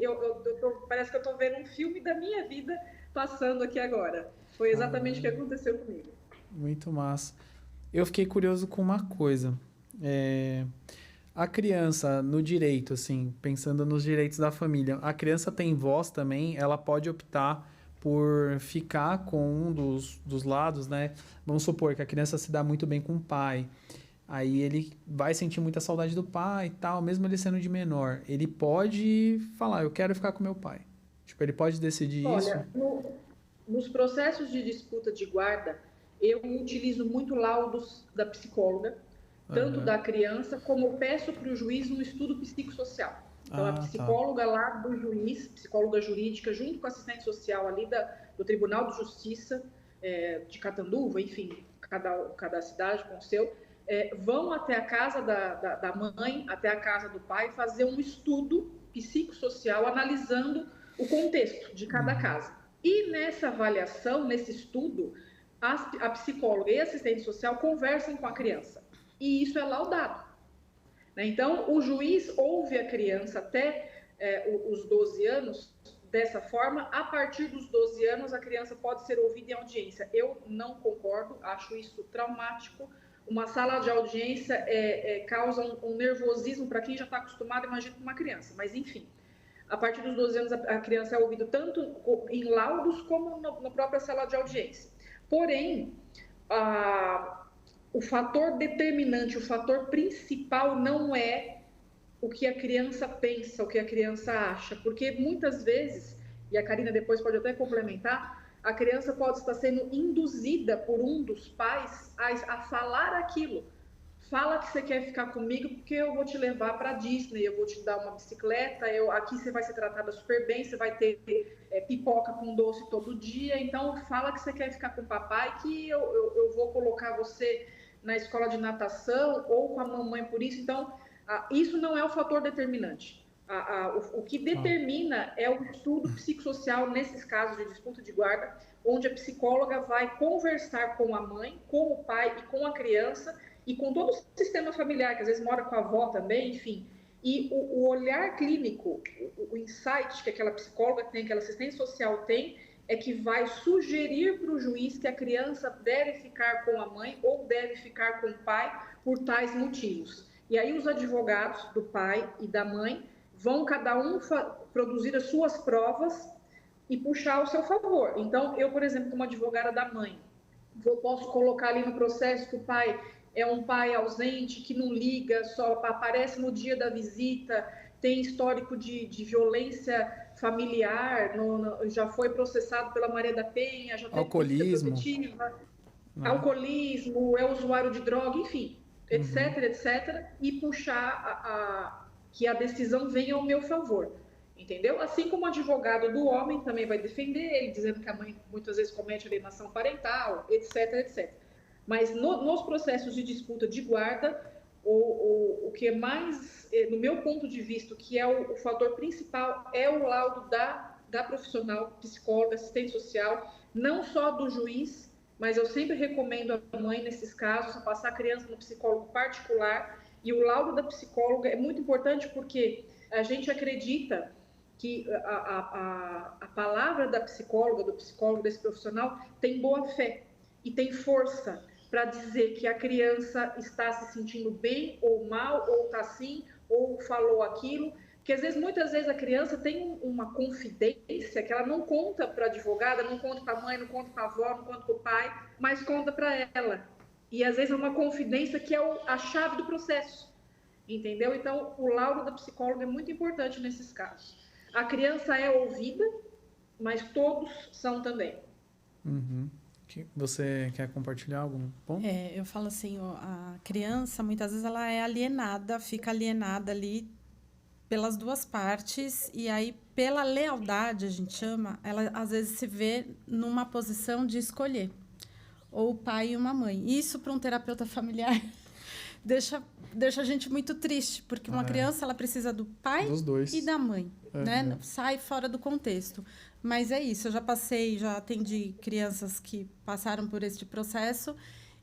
parece que eu estou vendo um filme da minha vida passando aqui agora. Foi exatamente o que aconteceu comigo. Muito massa. Eu fiquei curioso com uma coisa. A criança, no direito, assim, pensando nos direitos da família, a criança tem voz também, ela pode optar por ficar com um dos lados, né? Vamos supor que a criança se dá muito bem com o pai. Aí ele vai sentir muita saudade do pai e tal, mesmo ele sendo de menor. Ele pode falar, eu quero ficar com meu pai. Tipo, ele pode decidir isso? Olha, nos processos de disputa de guarda, eu utilizo muito laudos da psicóloga, tanto da criança, como eu peço para o juiz um estudo psicossocial. Então, a psicóloga lá do juiz, psicóloga jurídica, junto com a assistente social ali do Tribunal de Justiça de Catanduva, enfim, cada cidade com o seu, vão até a casa da mãe, até a casa do pai, fazer um estudo psicossocial analisando o contexto de cada casa. E nessa avaliação, nesse estudo, a psicóloga e a assistente social conversam com a criança. E isso é laudado. Então, o juiz ouve a criança até os 12 anos dessa forma. A partir dos 12 anos, a criança pode ser ouvida em audiência. Eu não concordo, acho isso traumático. Uma sala de audiência causa um nervosismo para quem já está acostumado, imagina, com uma criança. Mas, enfim, a partir dos 12 anos, a criança é ouvida tanto em laudos como na própria sala de audiência. Porém, o fator determinante, o fator principal não é o que a criança pensa, o que a criança acha, porque muitas vezes, e a Karina depois pode até complementar, a criança pode estar sendo induzida por um dos pais a falar aquilo. Fala que você quer ficar comigo porque eu vou te levar para a Disney, eu vou te dar uma bicicleta, aqui você vai ser tratada super bem, você vai ter pipoca com doce todo dia, então fala que você quer ficar com o papai que eu vou colocar você na escola de natação ou com a mamãe por isso. Então, isso não é o fator determinante. O que determina é o estudo psicossocial nesses casos de disputa de guarda, onde a psicóloga vai conversar com a mãe, com o pai e com a criança e com todo o sistema familiar, que às vezes mora com a avó também, enfim. E o olhar clínico, o insight que aquela psicóloga tem, que aquela assistente social tem, é que vai sugerir para o juiz que a criança deve ficar com a mãe ou deve ficar com o pai por tais motivos. E aí os advogados do pai e da mãe vão cada um produzir as suas provas e puxar ao seu favor. Então, eu, por exemplo, como advogada da mãe, posso colocar ali no processo que o pai é um pai ausente, que não liga, só aparece no dia da visita, tem histórico de violência familiar, já foi processado pela Maria da Penha, já tem alcoolismo, alcoolismo, é usuário de droga, enfim, etc, etc, e puxar que a decisão venha ao meu favor, entendeu? Assim como o advogado do homem também vai defender ele, dizendo que a mãe muitas vezes comete alienação parental, etc, etc. Mas nos processos de disputa de guarda, o que é mais, no meu ponto de vista, que é o fator principal é o laudo da profissional, psicóloga, assistente social, não só do juiz, mas eu sempre recomendo a mãe, nesses casos, a passar a criança no psicólogo particular. E o laudo da psicóloga é muito importante porque a gente acredita que a palavra da psicóloga, do psicólogo, desse profissional, tem boa fé e tem força para dizer que a criança está se sentindo bem ou mal, ou está assim, ou falou aquilo. Porque, às vezes, muitas vezes, a criança tem uma confidência que ela não conta para a advogada, não conta para a mãe, não conta para a avó, não conta para o pai, mas conta para ela. E, às vezes, é uma confidência que é a chave do processo, entendeu? Então, o laudo da psicóloga é muito importante nesses casos. A criança é ouvida, mas todos são também. Uhum. Você quer compartilhar algum ponto? Eu falo assim, a criança, muitas vezes, ela é alienada, fica alienada ali pelas duas partes, e aí, pela lealdade, a gente chama, ela às vezes se vê numa posição de escolher, ou o pai e uma mãe. Isso, para um terapeuta familiar, deixa a gente muito triste, porque uma criança, ela precisa do pai e da mãe, né? Sai fora do contexto. Mas é isso, eu já atendi crianças que passaram por este processo,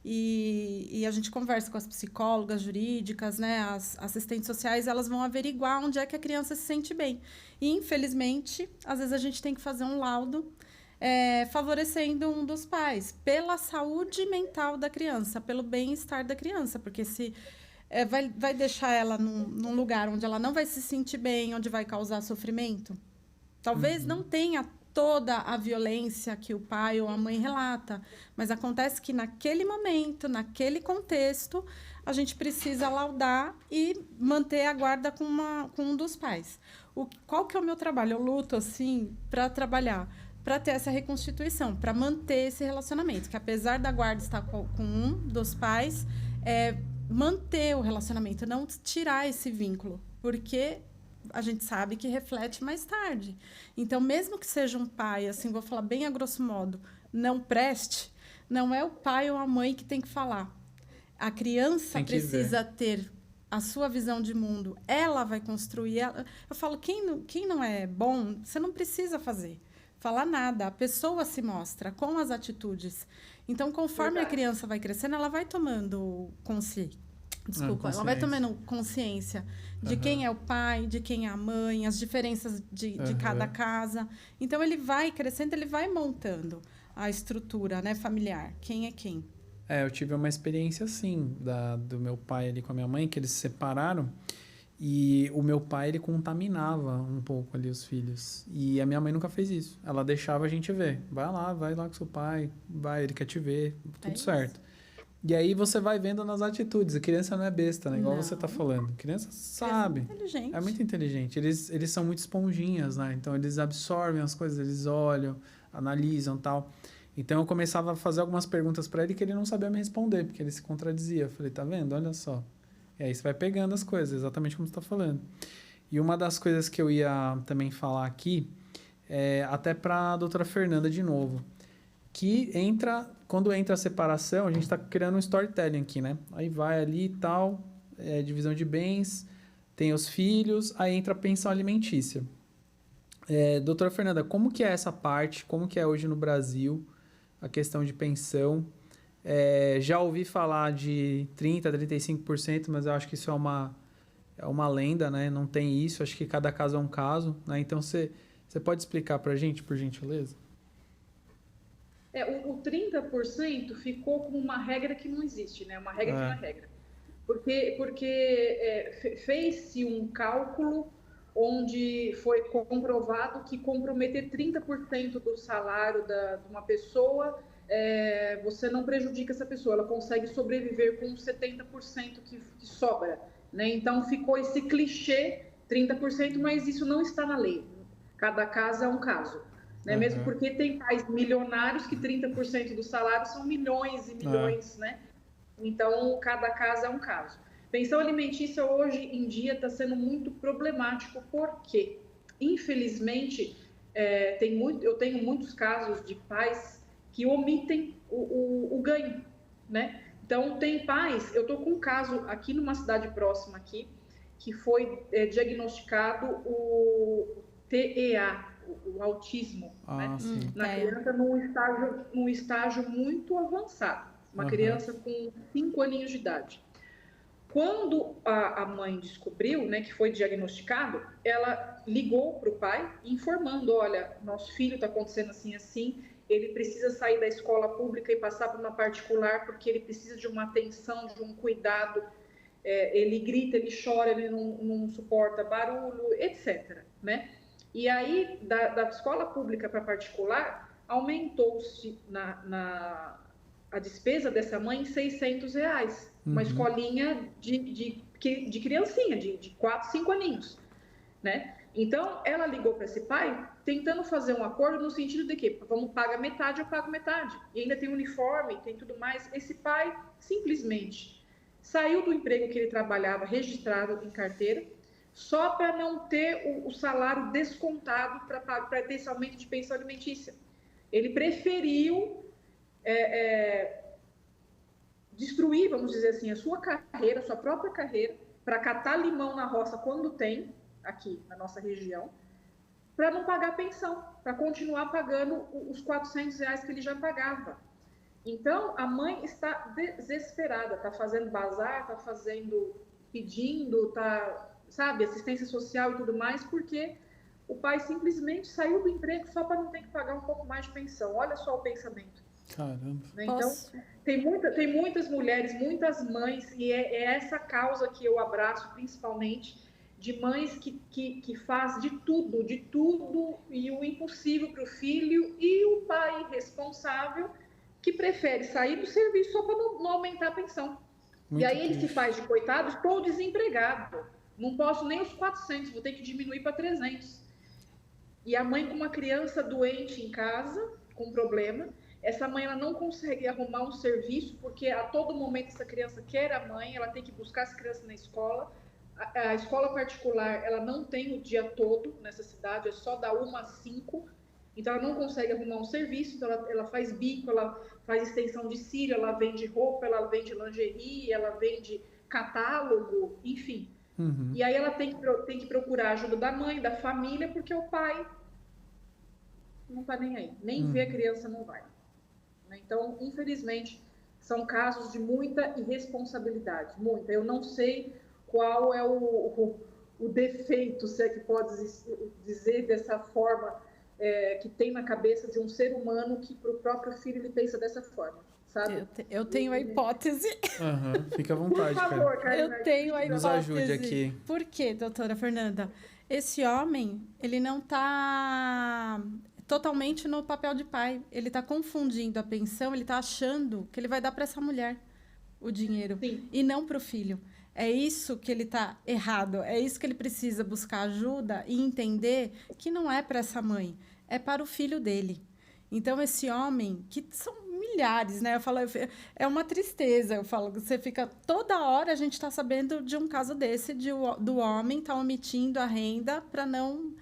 e a gente conversa com as psicólogas jurídicas, né, as assistentes sociais, elas vão averiguar onde é que a criança se sente bem. E, infelizmente, às vezes a gente tem que fazer um laudo favorecendo um dos pais, pela saúde mental da criança, pelo bem-estar da criança, porque se vai deixar ela num lugar onde ela não vai se sentir bem, onde vai causar sofrimento. Talvez não tenha toda a violência que o pai ou a mãe relata, mas acontece que naquele momento, naquele contexto, a gente precisa laudar e manter a guarda com um dos pais. Qual que é o meu trabalho? Eu luto, assim, para trabalhar, para ter essa reconstituição, para manter esse relacionamento, que apesar da guarda estar com um dos pais, manter o relacionamento, não tirar esse vínculo, porque a gente sabe que reflete mais tarde. Então, mesmo que seja um pai, assim, vou falar bem a grosso modo, não preste, não é o pai ou a mãe que tem que falar. A criança precisa ter a sua visão de mundo. Ela vai construir. Eu falo, quem não é bom, você não precisa falar nada. A pessoa se mostra com as atitudes. Então, conforme a criança vai crescendo, ela vai tomando consciência. Ela vai tomando consciência de quem é o pai, de quem é a mãe, as diferenças de cada casa. Então, ele vai crescendo, ele vai montando a estrutura, né, familiar. Quem é quem? Eu tive uma experiência, assim, do meu pai ali com a minha mãe, que eles se separaram. E o meu pai, ele contaminava um pouco ali os filhos. E a minha mãe nunca fez isso. Ela deixava a gente ver. Vai lá com seu pai, ele quer te ver, tudo certo. E aí você vai vendo nas atitudes. A criança não é besta, né? Igual você tá falando. A criança sabe. É muito inteligente. Eles são muito esponjinhas, né? Então, eles absorvem as coisas, eles olham, analisam e tal. Então, eu começava a fazer algumas perguntas para ele que ele não sabia me responder, porque ele se contradizia. Eu falei, tá vendo? Olha só. E aí você vai pegando as coisas, exatamente como você tá falando. E uma das coisas que eu ia também falar aqui, até para a doutora Fernanda de novo, que quando entra a separação, a gente está criando um storytelling aqui, né? Aí vai ali e tal, divisão de bens, tem os filhos, aí entra a pensão alimentícia. Doutora Fernanda, como que é essa parte? Como que é hoje no Brasil a questão de pensão? Já ouvi falar de 30%, 35%, mas eu acho que isso é uma lenda, né? Não tem isso, acho que cada caso é um caso, né? Então, você pode explicar para a gente, por gentileza? O 30% ficou como uma regra que não existe, né? Uma regra que não é regra. Porque fez-se um cálculo onde foi comprovado que comprometer 30% do salário de uma pessoa, você não prejudica essa pessoa, ela consegue sobreviver com 70% que sobra, né? Então, ficou esse clichê, 30%, mas isso não está na lei. Cada caso é um caso. Né? Mesmo porque tem pais milionários que 30% do salário são milhões e milhões, né? Então, cada caso é um caso. Pensão alimentícia hoje em dia está sendo muito problemático porque, infelizmente, eu tenho muitos casos de pais que omitem o ganho, né? Então, tem pais, eu estou com um caso aqui numa cidade próxima aqui, que foi diagnosticado o TEA, o autismo, né? Na criança num estágio muito avançado, uma criança com 5 aninhos de idade. Quando a mãe descobriu, né, que foi diagnosticado, ela ligou para o pai informando, olha, nosso filho está acontecendo assim, assim, ele precisa sair da escola pública e passar para uma particular porque ele precisa de uma atenção, de um cuidado, ele grita, ele chora, ele não suporta barulho, etc., né? E aí, da escola pública para particular, aumentou-se a despesa dessa mãe em R$600. Uma escolinha de criancinha, de 4, 5 aninhos, né? Então, ela ligou para esse pai tentando fazer um acordo no sentido de que vamos pagar metade, eu pago metade. E ainda tem uniforme, tem tudo mais. Esse pai simplesmente saiu do emprego que ele trabalhava, registrado em carteira, só para não ter o salário descontado para ter esse aumento de pensão alimentícia. Ele preferiu destruir, vamos dizer assim, a sua carreira, a sua própria carreira, para catar limão na roça quando tem, aqui na nossa região, para não pagar pensão, para continuar pagando os R$400 que ele já pagava. Então, a mãe está desesperada, está fazendo bazar, está pedindo, sabe, assistência social e tudo mais, porque o pai simplesmente saiu do emprego só para não ter que pagar um pouco mais de pensão. Olha só o pensamento. Caramba. Então, tem muitas mulheres, muitas mães, e é essa causa que eu abraço principalmente, de mães que faz de tudo e o impossível para o filho, e o pai responsável que prefere sair do serviço só para não aumentar a pensão. Muito e aí ele se faz de coitado, estou desempregado, não posso nem os 400, vou ter que diminuir para 300. E a mãe com uma criança doente em casa, com problema, essa mãe ela não consegue arrumar um serviço, porque a todo momento essa criança quer a mãe, ela tem que buscar essa criança na escola. A escola particular, ela não tem o dia todo nessa cidade, é só da 1 às 5, então ela não consegue arrumar um serviço, então ela faz bico, ela faz extensão de cílio, ela vende roupa, ela vende lingerie, ela vende catálogo, enfim. Uhum. E aí ela tem que procurar a ajuda da mãe, da família, porque o pai não tá nem aí, nem ver a criança não vai. Então, infelizmente, são casos de muita irresponsabilidade, muita. Eu não sei qual é o defeito, se é que pode dizer dessa forma, que tem na cabeça de um ser humano que para o próprio filho ele pensa dessa forma, sabe? Eu tenho a hipótese. Uhum, fica à vontade, por favor, Carina. Eu tenho a hipótese. Nos ajude aqui. Por quê, doutora Fernanda? Esse homem, ele não está totalmente no papel de pai. Ele está confundindo a pensão, ele está achando que ele vai dar para essa mulher o dinheiro. Sim. E não para o filho. É isso que ele está errado, é isso que ele precisa buscar ajuda e entender que não é para essa mãe, é para o filho dele. Então, esse homem, que são milhares, né? Eu falo, é uma tristeza, eu falo, você fica, toda hora a gente está sabendo de um caso desse, do homem estar omitindo a renda para não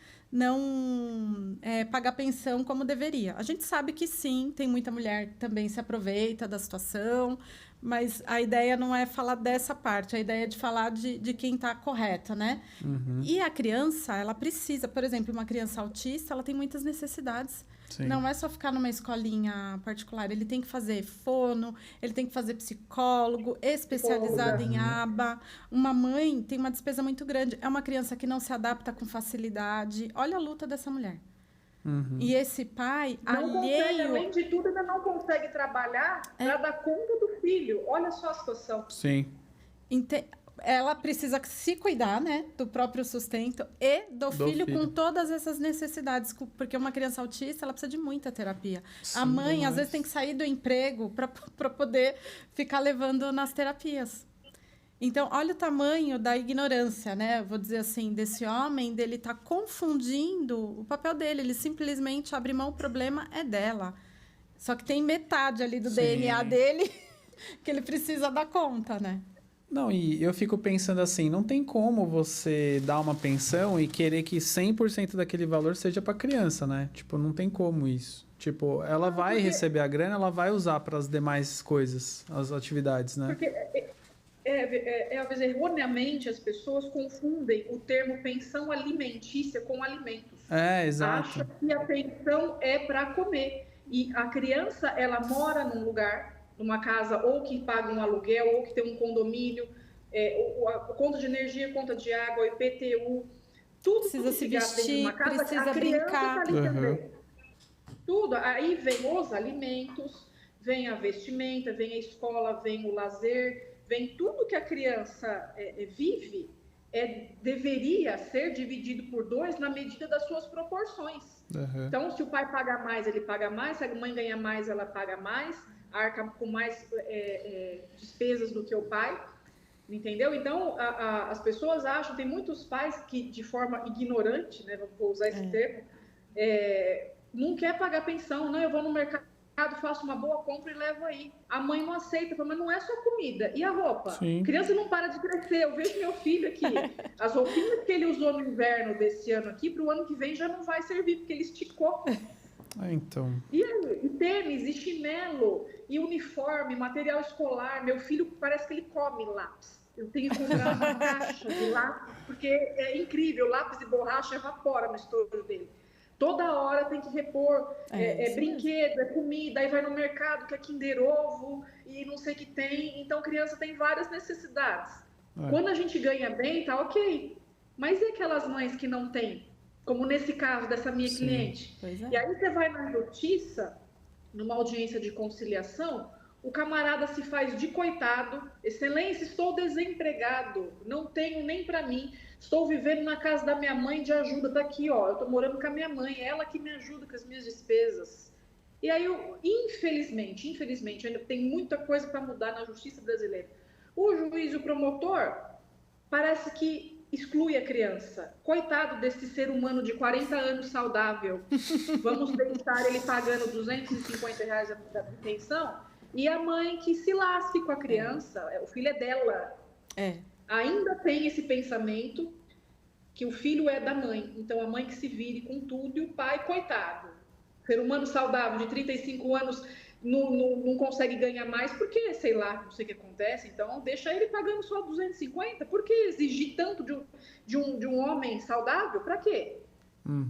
pagar pensão como deveria. A gente sabe que sim, tem muita mulher que também se aproveita da situação, mas a ideia não é falar dessa parte, a ideia é de falar de quem está correta, né? Uhum. E a criança, ela precisa, por exemplo, uma criança autista, ela tem muitas necessidades. Sim. Não é só ficar numa escolinha particular, ele tem que fazer fono, ele tem que fazer psicólogo, especializado em aba. Uma mãe tem uma despesa muito grande, é uma criança que não se adapta com facilidade. Olha a luta dessa mulher. Uhum. E esse pai, consegue, além de tudo, ainda não consegue trabalhar para dar conta do filho. Olha só a situação. Sim. Ela precisa se cuidar, né, do próprio sustento e do filho com todas essas necessidades, porque uma criança autista, ela precisa de muita terapia. Sim, a mãe, às vezes, tem que sair do emprego para poder ficar levando nas terapias. Então, olha o tamanho da ignorância, né? Vou dizer assim, desse homem, dele tá confundindo o papel dele. Ele simplesmente abre mão, o problema é dela. Só que tem metade ali do DNA dele que ele precisa dar conta, né? Não, e eu fico pensando assim, não tem como você dar uma pensão e querer que 100% daquele valor seja para criança, né? Tipo, não tem como isso. Tipo, ela vai receber a grana, ela vai usar para as demais coisas, as atividades, né? Porque às vezes, erroneamente, as pessoas confundem o termo pensão alimentícia com alimentos. Exato. Acha que a pensão é para comer. E a criança, ela mora num lugar, numa casa, ou que paga um aluguel, ou que tem um condomínio, a conta de energia, conta de água, IPTU, tudo precisa se vestir, uma casa, precisa a brincar. Tá ali também. Tudo. Aí vem os alimentos, vem a vestimenta, vem a escola, vem o lazer, vem tudo que a criança vive, deveria ser dividido por 2 na medida das suas proporções. Uhum. Então, se o pai paga mais, ele paga mais, se a mãe ganha mais, ela paga mais, arca com mais despesas do que o pai. Entendeu? Então, as pessoas acham, tem muitos pais que, de forma ignorante, né, vou usar esse termo, não quer pagar pensão. Não, eu vou no mercado, faço uma boa compra e levo aí. A mãe não aceita, mas não é só comida. E a roupa? Sim. Criança não para de crescer. Eu vejo meu filho aqui, as roupinhas que ele usou no inverno desse ano aqui, para o ano que vem já não vai servir, porque ele esticou. Então. E tênis, e chinelo, e uniforme, material escolar. Meu filho parece que ele come lápis. Eu tenho que comprar uma caixa de lápis, porque é incrível, lápis e borracha evapora no estojo dele. Toda hora tem que repor brinquedo, comida, aí vai no mercado, que é Kinder Ovo, e não sei o que tem. Então, criança tem várias necessidades. Quando a gente ganha bem, tá ok. Mas e aquelas mães que não têm? Como nesse caso dessa minha cliente. E aí você vai na justiça, numa audiência de conciliação, o camarada se faz de coitado. Excelência, estou desempregado, não tenho nem para mim, estou vivendo na casa da minha mãe de ajuda, tá aqui, ó, eu estou morando com a minha mãe, ela que me ajuda com as minhas despesas. E aí, infelizmente, ainda tem muita coisa para mudar na justiça brasileira. O juiz e o promotor parece que exclui a criança. Coitado desse ser humano de 40 anos saudável. Vamos deixar ele pagando R$250 da pensão e a mãe que se lasque com a criança. O filho é dela. Ainda tem esse pensamento que o filho é da mãe. Então, a mãe que se vire com tudo e o pai, coitado. Ser humano saudável de 35 anos não consegue ganhar mais porque, sei lá, não sei o que acontece, então deixa ele pagando só 250. Por que exigir tanto de um homem saudável? Para quê?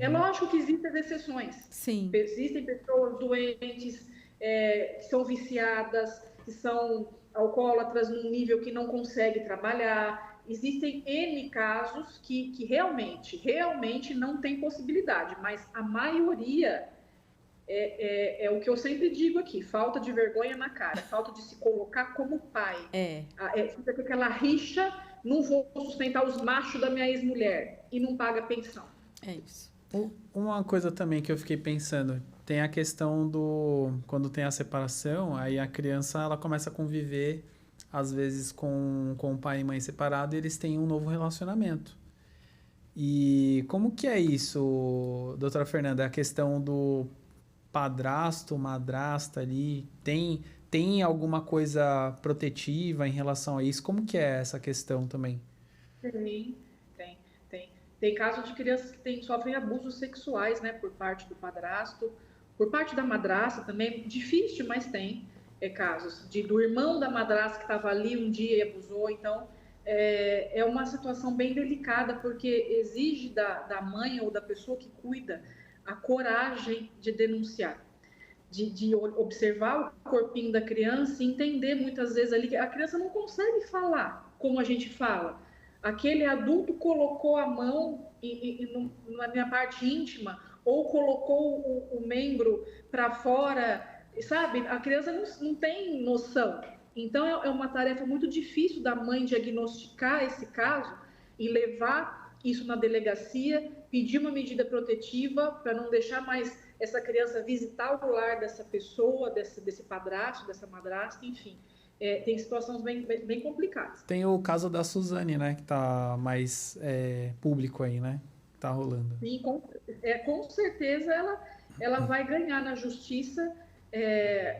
É lógico que existem exceções. Sim. Existem pessoas doentes, que são viciadas, que são alcoólatras num nível que não consegue trabalhar. Existem N casos que realmente não tem possibilidade, mas a maioria... É o que eu sempre digo aqui, falta de vergonha na cara, falta de se colocar como pai. Fica com aquela rixa, não vou sustentar os machos da minha ex-mulher e não paga pensão. É isso. Uma coisa também que eu fiquei pensando, tem a questão quando tem a separação, aí a criança ela começa a conviver, às vezes, com o pai e mãe separado, e eles têm um novo relacionamento. E como que é isso, doutora Fernanda? A questão do padrasto, madrasta ali, tem alguma coisa protetiva em relação a isso? Como que é essa questão também? Tem casos de crianças que sofrem abusos sexuais, né, por parte do padrasto, por parte da madrasta também, difícil, mas tem casos do irmão da madrasta que estava ali um dia e abusou. Então, é uma situação bem delicada, porque exige da mãe ou da pessoa que cuida a coragem de denunciar, de observar o corpinho da criança e entender muitas vezes ali que a criança não consegue falar como a gente fala. Aquele adulto colocou a mão na minha parte íntima ou colocou o membro para fora, sabe? A criança não tem noção. Então, é uma tarefa muito difícil da mãe diagnosticar esse caso e levar isso na delegacia, pedir uma medida protetiva para não deixar mais essa criança visitar o lar dessa pessoa, desse padrasto, dessa madrasta, enfim. Tem situações bem complicadas. Tem o caso da Suzane, né, que está mais público aí, né, está rolando. Sim, com certeza ela vai ganhar na justiça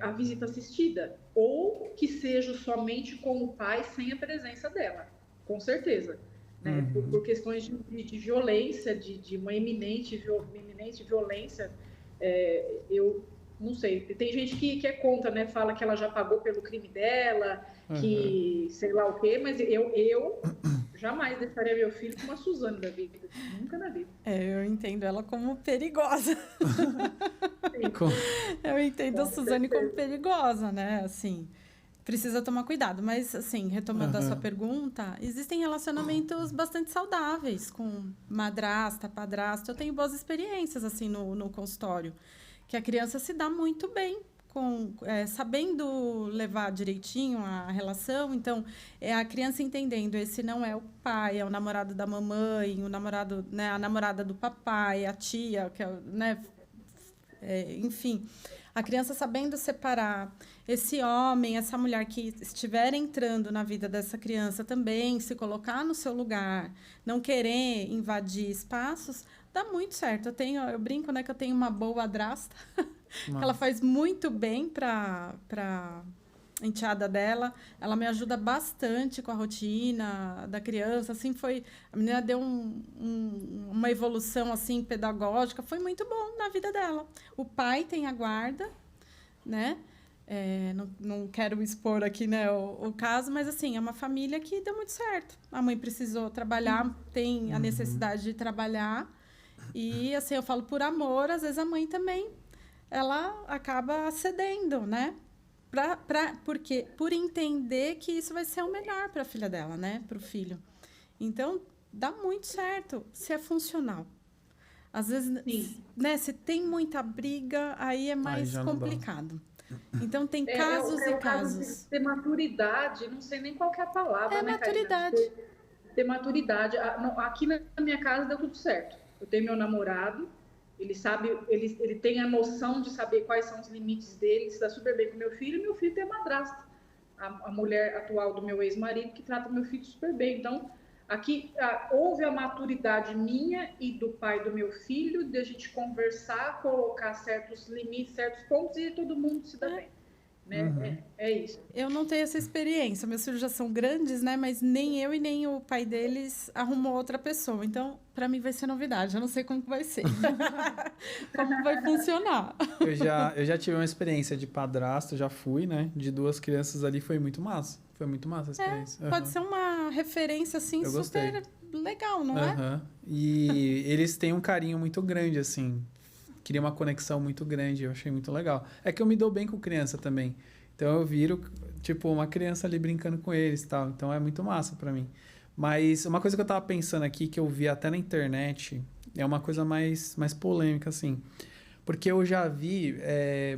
a visita assistida, ou que seja somente com o pai sem a presença dela, com certeza. Né, por questões de violência, de uma iminente violência, eu não sei. Tem gente que é contra, né? Fala que ela já pagou pelo crime dela, que sei lá o quê, mas eu jamais deixaria meu filho com uma Suzane da vida. Nunca na vida. Eu entendo ela como perigosa. Eu entendo a Suzane como perigosa, né? Assim... Precisa tomar cuidado, mas, assim, retomando a sua pergunta, existem relacionamentos bastante saudáveis com madrasta, padrasto. Eu tenho boas experiências, assim, no consultório, que a criança se dá muito bem, sabendo levar direitinho a relação. Então, a criança entendendo, esse não é o pai, é o namorado da mamãe, o namorado, né, a namorada do papai, a tia, que é, né, enfim... A criança sabendo separar esse homem, essa mulher que estiver entrando na vida dessa criança também, se colocar no seu lugar, não querer invadir espaços, dá muito certo. Eu brinco, né, que eu tenho uma boa madrasta, que ela faz muito bem para enteada dela, ela me ajuda bastante com a rotina da criança, assim, a menina deu uma evolução, assim, pedagógica, foi muito bom na vida dela. O pai tem a guarda, né, não quero expor aqui, né, o caso, mas, assim, é uma família que deu muito certo. A mãe precisou trabalhar, tem a necessidade de trabalhar, e, assim, eu falo por amor, às vezes a mãe também, ela acaba cedendo, né, porque por entender que isso vai ser o melhor para a filha dela, né? Para o filho. Então, dá muito certo se é funcional. Às vezes, né, se tem muita briga, aí é mais complicado. Então, tem casos e casos. Ter maturidade, não sei nem qual que é a palavra, né, maturidade. Ter maturidade. Aqui na minha casa deu tudo certo. Eu tenho meu namorado, ele sabe, ele tem a noção de saber quais são os limites dele, se dá super bem com meu filho, e meu filho tem a madrasta, a mulher atual do meu ex-marido, que trata meu filho super bem. Então, aqui houve a maturidade minha e do pai do meu filho, de a gente conversar, colocar certos limites, certos pontos, e todo mundo se dá bem. Né? É isso. Eu não tenho essa experiência. Meus filhos já são grandes, né? Mas nem eu e nem o pai deles arrumou outra pessoa. Então, para mim vai ser novidade. Eu não sei como que vai ser. Como vai funcionar. Eu já tive uma experiência de padrasto, já fui, né? De 2 crianças ali, foi muito massa. Foi muito massa a experiência. Pode ser uma referência, assim, eu super gostei. Legal, não é? E eles têm um carinho muito grande, assim. Cria uma conexão muito grande, eu achei muito legal. É que eu me dou bem com criança também. Então eu viro, tipo, uma criança ali brincando com eles e tal. Então é muito massa pra mim. Mas uma coisa que eu tava pensando aqui, que eu vi até na internet, é uma coisa mais polêmica, assim. Porque eu já vi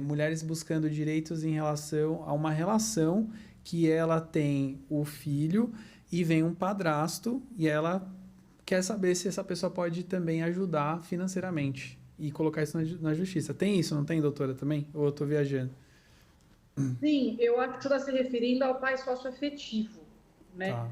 mulheres buscando direitos em relação a uma relação que ela tem o filho e vem um padrasto e ela quer saber se essa pessoa pode também ajudar financeiramente e colocar isso na justiça. Tem isso, não tem, doutora, também? Ou eu estou viajando? Sim, eu acho que você está se referindo ao pai socioafetivo, né? Tá.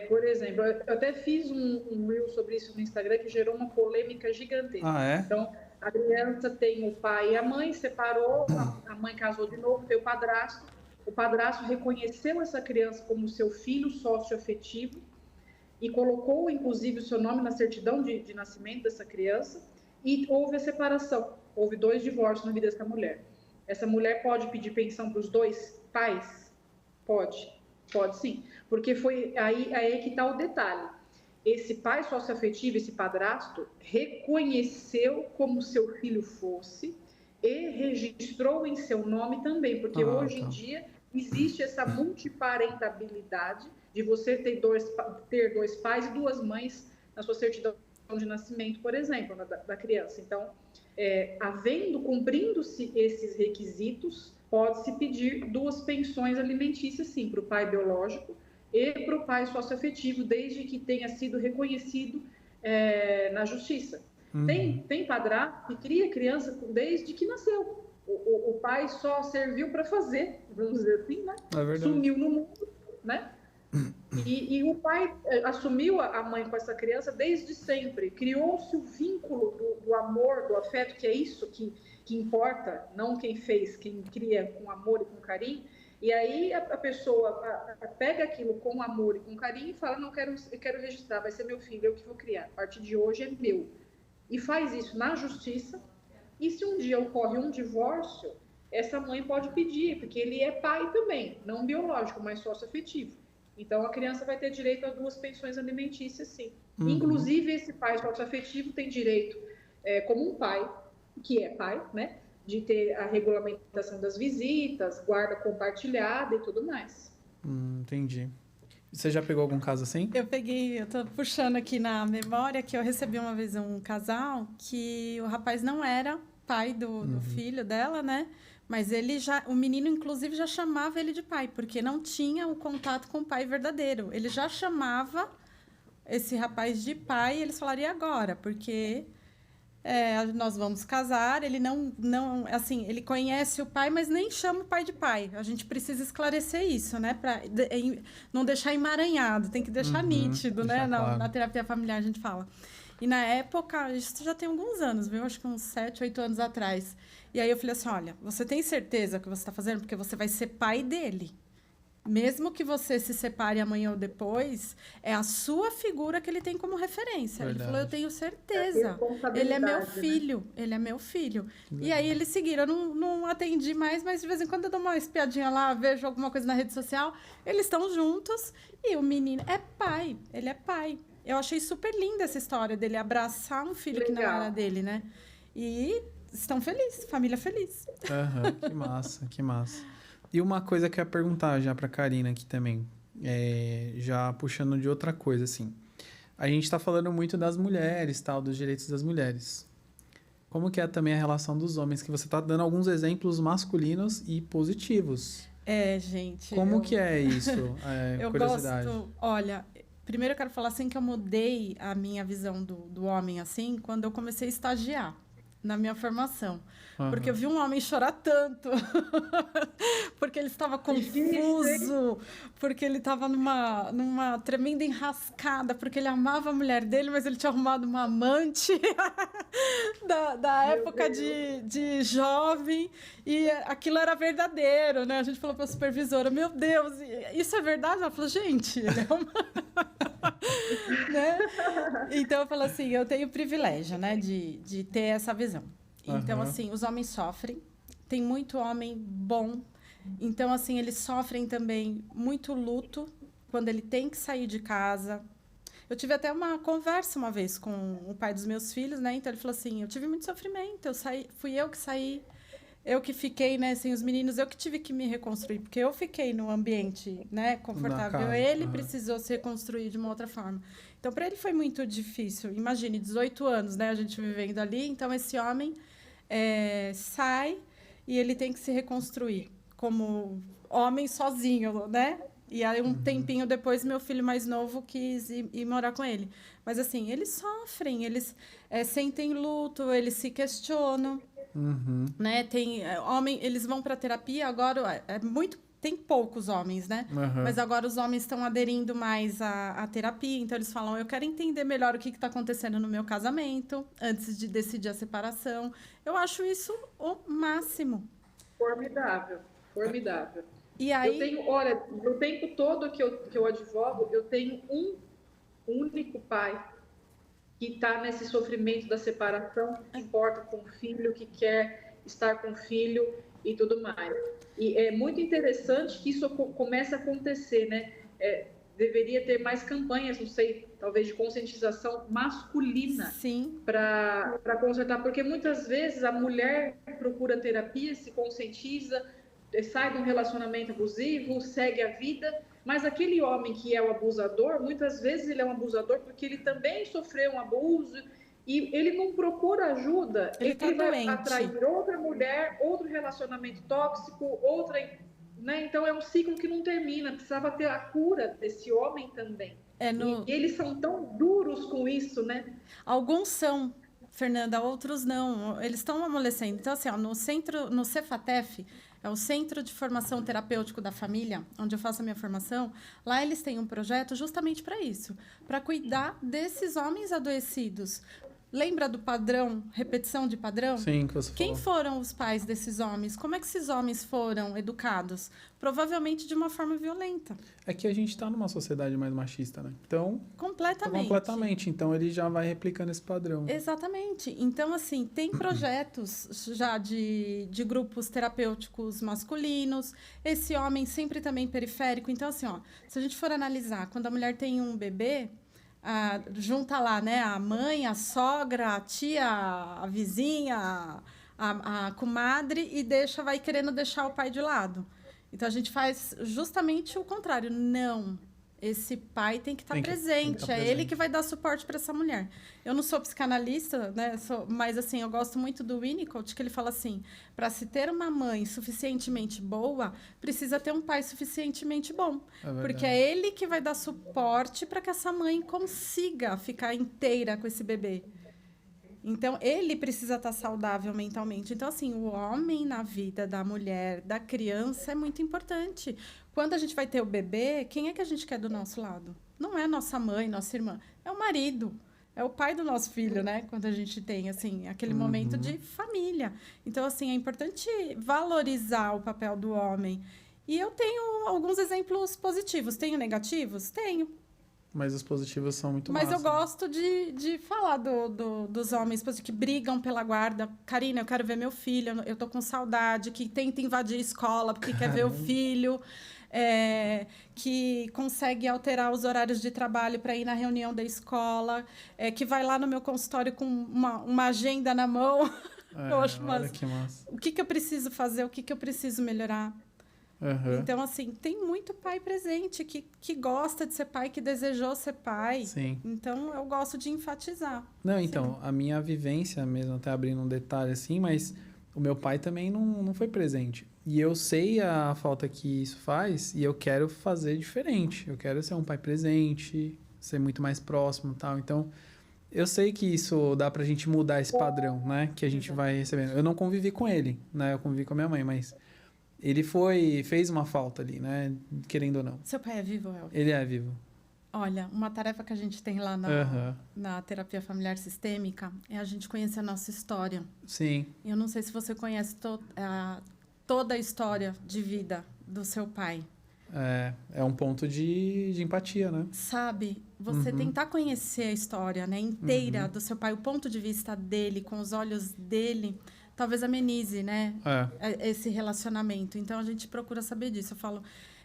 Por exemplo, eu até fiz um reel sobre isso no Instagram que gerou uma polêmica gigantesca. Ah, é? Então, a criança tem o pai e a mãe, separou, a mãe casou de novo, tem o padrasto reconheceu essa criança como seu filho socioafetivo e colocou, inclusive, o seu nome na certidão de nascimento dessa criança. E houve a separação, houve 2 divórcios na vida dessa mulher. Essa mulher pode pedir pensão para os 2 pais? Pode sim, porque foi aí que está o detalhe. Esse pai socioafetivo, esse padrasto, reconheceu como seu filho fosse e registrou em seu nome também, porque hoje em dia existe essa multiparentabilidade de você ter 2 pais e 2 mães na sua certidão de nascimento, por exemplo, da criança. Então, cumprindo-se esses requisitos, pode-se pedir 2 pensões alimentícias, sim, para o pai biológico e para o pai socioafetivo, desde que tenha sido reconhecido na justiça. Tem padrasto que cria criança desde que nasceu. O pai só serviu para fazer, vamos dizer assim, né? Sumiu no mundo, né? E o pai assumiu a mãe com essa criança desde sempre. Criou-se o vínculo do amor, do afeto, que é isso que importa, não quem fez, quem cria com amor e com carinho. E aí a pessoa pega aquilo com amor e com carinho e fala, não, eu quero registrar, vai ser meu filho, eu que vou criar. A partir de hoje é meu. E faz isso na justiça. E se um dia ocorre um divórcio, essa mãe pode pedir, porque ele é pai também, não biológico, mas socioafetivo. Então, a criança vai ter direito a 2 pensões alimentícias, sim. Inclusive, esse pai socioafetivo tem direito, como um pai, que é pai, né? De ter a regulamentação das visitas, guarda compartilhada e tudo mais. Entendi. Você já pegou algum caso assim? Eu tô puxando aqui na memória que eu recebi uma vez um casal que o rapaz não era pai do filho dela, né? Mas o menino, inclusive, já chamava ele de pai, porque não tinha o contato com o pai verdadeiro. Ele já chamava esse rapaz de pai e eles falariam agora, porque nós vamos casar, ele não, assim, ele conhece o pai, mas nem chama o pai de pai. A gente precisa esclarecer isso, né? Para não deixar emaranhado, tem que deixar nítido, né? Claro. Na terapia familiar a gente fala. E na época, isso já tem alguns anos, viu? Acho que uns 7, 8 anos atrás. E aí eu falei assim, olha, você tem certeza que você está fazendo? Porque você vai ser pai dele. Mesmo que você se separe amanhã ou depois, é a sua figura que ele tem como referência. Verdade. Ele falou, eu tenho certeza. Ele é meu filho. Né? Ele é meu filho. E aí eles seguiram. Eu não atendi mais, mas de vez em quando eu dou uma espiadinha lá, vejo alguma coisa na rede social. Eles estão juntos e o menino é pai. Ele é pai. Eu achei super linda essa história dele abraçar um filho que não era dele, né? E estão felizes, família feliz. Que massa, que massa. E uma coisa que eu ia perguntar já pra Karina aqui também, já puxando de outra coisa, assim. A gente tá falando muito das mulheres, tal, dos direitos das mulheres. Como que é também a relação dos homens? Que você tá dando alguns exemplos masculinos e positivos. Gente... Como que é isso? Eu curiosidade. Gosto... Olha, primeiro eu quero falar assim que eu mudei a minha visão do homem, assim, quando eu comecei a estagiar na minha formação. Porque eu vi um homem chorar tanto. Porque ele estava confuso. Porque ele estava numa tremenda enrascada. Porque ele amava a mulher dele, mas ele tinha arrumado uma amante da época de jovem. E aquilo era verdadeiro, né? A gente falou para a supervisora, meu Deus, isso é verdade? Ela falou, gente, ele é uma... né? Então, eu falo assim, eu tenho o privilégio, né, de ter essa visão. Então, assim, os homens sofrem, tem muito homem bom. Então, assim, eles sofrem também muito luto quando ele tem que sair de casa. Eu tive até uma conversa uma vez com o pai dos meus filhos, né? Então, ele falou assim, eu tive muito sofrimento, fui eu que saí, eu que fiquei, né, sem os meninos, eu que tive que me reconstruir, porque eu fiquei num ambiente, né, confortável. Ele precisou se reconstruir de uma outra forma. Então, para ele foi muito difícil. Imagine, 18 anos, né, a gente vivendo ali. Então, esse homem sai e ele tem que se reconstruir como homem sozinho, né? E aí, um tempinho depois, meu filho mais novo quis ir morar com ele. Mas, assim, eles sofrem, eles sentem luto, eles se questionam. Né? Tem eles vão para terapia agora, tem poucos homens, né? Mas agora os homens estão aderindo mais à terapia, então eles falam, eu quero entender melhor o que está acontecendo no meu casamento antes de decidir a separação. Eu acho isso o máximo. Formidável. E aí... Olha, no tempo todo que eu advogo, eu tenho um único pai que está nesse sofrimento da separação, que se importa com o filho, que quer estar com o filho e tudo mais. E é muito interessante que isso comece a acontecer, né? Deveria ter mais campanhas, não sei, talvez de conscientização masculina para consertar, porque muitas vezes a mulher procura terapia, se conscientiza, sai de um relacionamento abusivo, segue a vida, mas aquele homem que é o abusador, muitas vezes ele é um abusador porque ele também sofreu um abuso e ele não procura ajuda. Ele vai atrair outra mulher, outro relacionamento tóxico, né? Então é um ciclo que não termina. Precisava ter a cura desse homem também. E eles são tão duros com isso, né? Alguns são, Fernanda, outros não. Eles estão amolecendo. Então, assim, no Cefatef, é o Centro de Formação Terapêutico da Família, onde eu faço a minha formação. Lá eles têm um projeto justamente para isso, para cuidar desses homens adoecidos. Lembra do padrão, repetição de padrão? Sim, que você falou. Quem foram os pais desses homens? Como é que esses homens foram educados? Provavelmente de uma forma violenta. É que a gente está numa sociedade mais machista, né? Então... Completamente. Então, ele já vai replicando esse padrão. Exatamente. Então, assim, tem projetos já de grupos terapêuticos masculinos. Esse homem sempre também periférico. Então, assim, se a gente for analisar, quando a mulher tem um bebê... junta lá, né, a mãe, a sogra, a tia, a vizinha, a comadre e vai querendo deixar o pai de lado. Então, a gente faz justamente o contrário. Não, esse pai tem que estar presente. É ele que vai dar suporte para essa mulher. Eu não sou psicanalista, né? Mas, assim, eu gosto muito do Winnicott, que ele fala assim, para se ter uma mãe suficientemente boa, precisa ter um pai suficientemente bom. Porque é ele que vai dar suporte para que essa mãe consiga ficar inteira com esse bebê. Então, ele precisa estar saudável mentalmente. Então, assim, o homem na vida da mulher, da criança, é muito importante. Quando a gente vai ter o bebê, quem é que a gente quer do nosso lado? Não é nossa mãe, nossa irmã. É o marido. É o pai do nosso filho, né? Quando a gente tem, assim, aquele momento de família. Então, assim, é importante valorizar o papel do homem. E eu tenho alguns exemplos positivos. Tenho negativos? Tenho. Mas os positivos são muito Mas massa. eu gosto de falar dos homens que brigam pela guarda. Karina, eu quero ver meu filho, eu tô com saudade, que tenta invadir a escola porque quer ver o filho, que consegue alterar os horários de trabalho para ir na reunião da escola, que vai lá no meu consultório com uma agenda na mão. Poxa, mas que massa. O que eu preciso fazer, o que eu preciso melhorar? Então, assim, tem muito pai presente que gosta de ser pai, que desejou ser pai. Sim. Então, eu gosto de enfatizar. Não, então, a minha vivência mesmo, até abrindo um detalhe assim, mas o meu pai também não foi presente. E eu sei a falta que isso faz e eu quero fazer diferente. Eu quero ser um pai presente, ser muito mais próximo e tal. Então, eu sei que isso dá pra gente mudar esse padrão, né? Que a gente vai recebendo. Eu não convivi com ele, né? Eu convivi com a minha mãe, mas... Ele fez uma falta ali, né? Querendo ou não. Seu pai é vivo, Elvis? Ele é vivo. Olha, uma tarefa que a gente tem lá na terapia familiar sistêmica é a gente conhecer a nossa história. Sim. Eu não sei se você conhece toda a história de vida do seu pai. É um ponto de empatia, né? Sabe? Você tentar conhecer a história, né, inteira do seu pai, o ponto de vista dele, com os olhos dele... Talvez amenize, né? Esse relacionamento. Então, a gente procura saber disso.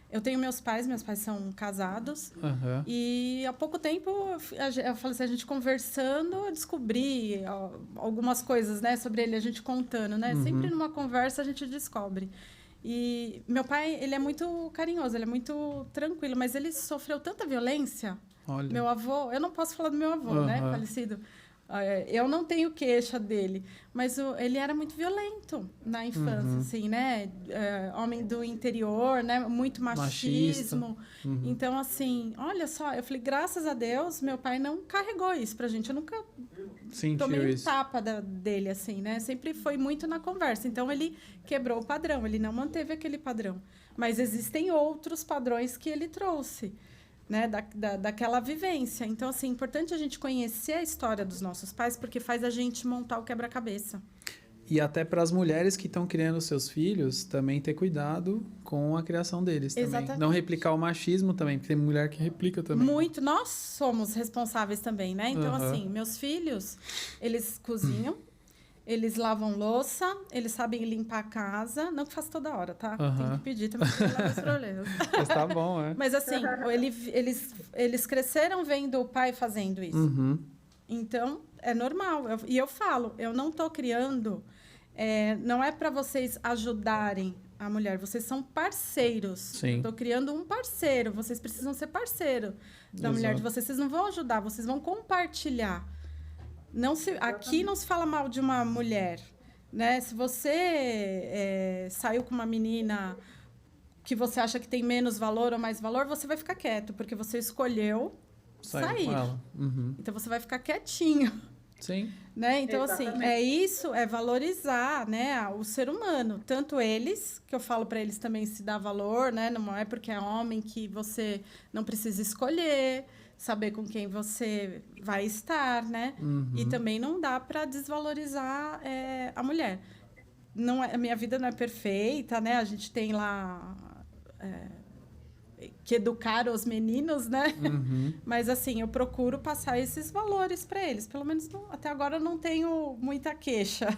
Eu tenho meus pais são casados. E há pouco tempo, eu falei assim, a gente conversando, eu descobri algumas coisas, né, sobre ele, a gente contando, né? Sempre numa conversa a gente descobre. E meu pai, ele é muito carinhoso, ele é muito tranquilo, mas ele sofreu tanta violência. Olha. Meu avô, eu não posso falar do meu avô, né, falecido. Eu não tenho queixa dele, mas ele era muito violento na infância, assim, né? Homem do interior, né? Muito machismo. Então, assim, olha só, eu falei, graças a Deus, meu pai não carregou isso pra gente. Eu nunca tomei um tapa dele, assim, né? Sempre foi muito na conversa. Então, ele quebrou o padrão, ele não manteve aquele padrão. Mas existem outros padrões que ele trouxe. Né, daquela vivência. Então, assim, é importante a gente conhecer a história dos nossos pais, porque faz a gente montar o quebra-cabeça. E até para as mulheres que estão criando seus filhos, também ter cuidado com a criação deles. Exatamente. Também. Não replicar o machismo também, porque tem mulher que replica também. Muito. Nós somos responsáveis também, né? Então, assim, meus filhos, eles cozinham, eles lavam louça, eles sabem limpar a casa. Não que faça toda hora, tá? Tem que pedir também para resolver os problemas. Mas tá bom, Mas assim, eles cresceram vendo o pai fazendo isso. Então, é normal. E eu falo, eu não estou criando... não é para vocês ajudarem a mulher. Vocês são parceiros. Sim. Estou criando um parceiro. Vocês precisam ser parceiro da mulher de vocês. Vocês não vão ajudar, vocês vão compartilhar. Aqui não se fala mal de uma mulher, né? Se você saiu com uma menina que você acha que tem menos valor ou mais valor, você vai ficar quieto, porque você escolheu sair. Com ela. Então, você vai ficar quietinho. Sim. Né? Então, assim, é valorizar, né, o ser humano. Tanto eles, que eu falo para eles também se dar valor, né? Não é porque é homem que você não precisa escolher... saber com quem você vai estar, né? E também não dá para desvalorizar a mulher. A minha vida não é perfeita, né? A gente tem lá que educar os meninos, né? Mas, assim, eu procuro passar esses valores para eles. Pelo menos, até agora, eu não tenho muita queixa.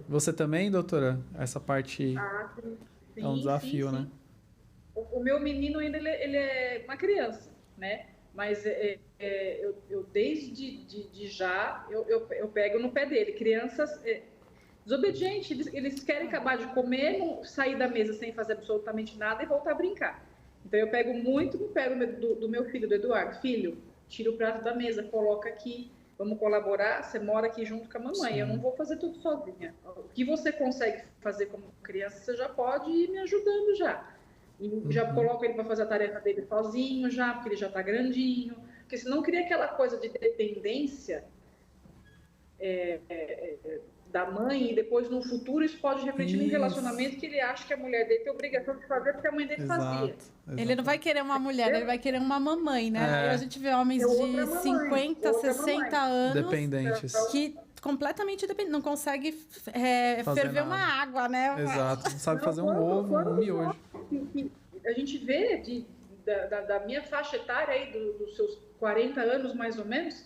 Você também, doutora? Essa parte sim, é um desafio, sim. né? O meu menino ainda ele é uma criança, né? Mas eu desde já eu pego no pé dele. Crianças desobedientes, eles querem acabar de comer, sair da mesa sem fazer absolutamente nada e voltar a brincar. Então eu pego muito no pé do meu filho, do Eduardo. Filho, tira o prato da mesa, coloca aqui, vamos colaborar, você mora aqui junto com a mamãe. Sim. Eu não vou fazer tudo sozinha. O que você consegue fazer como criança, você já pode ir me ajudando já. E já coloco ele para fazer a tarefa dele sozinho já, porque ele já está grandinho. Porque senão cria aquela coisa de dependência da mãe, e depois, no futuro, isso pode refletir num relacionamento que ele acha que a mulher dele tem obrigação de fazer porque a mãe dele fazia. Ele não vai querer uma mulher, ele vai querer uma mamãe, né? A gente vê homens de 50, 60 anos dependentes, que completamente dependentes, não consegue ferver uma água, né? Exato, não sabe fazer um ovo, um miojo. A gente vê da minha faixa etária aí, dos seus 40 anos mais ou menos,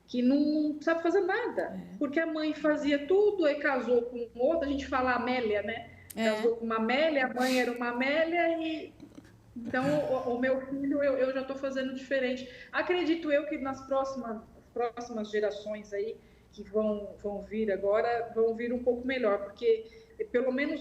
que não sabe fazer nada, porque a mãe fazia tudo, aí casou com outra, a gente fala Amélia, né? Casou com uma Amélia, a mãe era uma Amélia, e então o meu filho, eu já estou fazendo diferente. Acredito eu que nas próximas gerações aí, que vão vir agora, vão vir um pouco melhor, porque pelo menos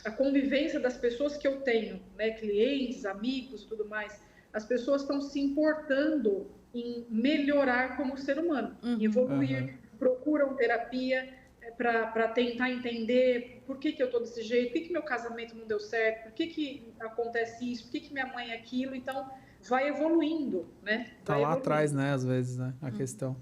a convivência das pessoas que eu tenho, né, clientes, amigos e tudo mais, as pessoas estão se importando em melhorar como ser humano, evoluir, procuram terapia para tentar entender por que eu estou desse jeito, por que meu casamento não deu certo, por que acontece isso, por que minha mãe é aquilo. Então, vai evoluindo, né? Tá lá atrás, né, às vezes, né, a questão.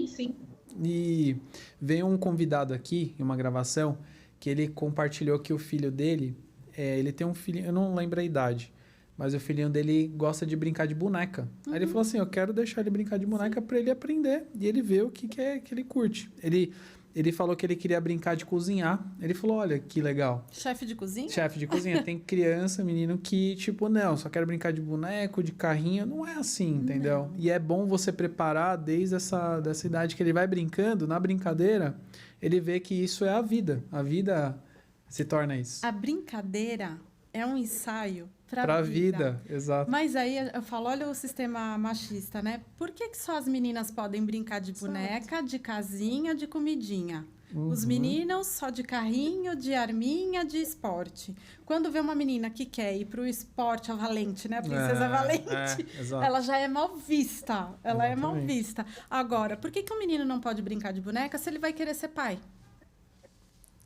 Sim. E veio um convidado aqui, em uma gravação, que ele compartilhou que o filho dele, ele tem um filho, eu não lembro a idade, mas o filhinho dele gosta de brincar de boneca. Aí ele falou assim, eu quero deixar ele brincar de boneca para ele aprender. E ele vê o que que ele curte. Ele falou que ele queria brincar de cozinhar. Ele falou, olha, que legal. Chefe de cozinha? Chefe de cozinha. Tem criança, menino, que tipo, não, só quero brincar de boneco, de carrinho. Não é assim, entendeu? Não. E é bom você preparar desde dessa idade que ele vai brincando, na brincadeira, ele vê que isso é a vida. A vida se torna isso. A brincadeira é um ensaio para a vida, exato. Mas aí eu falo, olha o sistema machista, né? Por que só as meninas podem brincar de boneca, de casinha, de comidinha? Os meninos só de carrinho, de arminha, de esporte. Quando vê uma menina que quer ir para o esporte, a Valente, né? A princesa Valente, ela já é mal vista. Ela é mal vista. Agora, por que um menino não pode brincar de boneca se ele vai querer ser pai?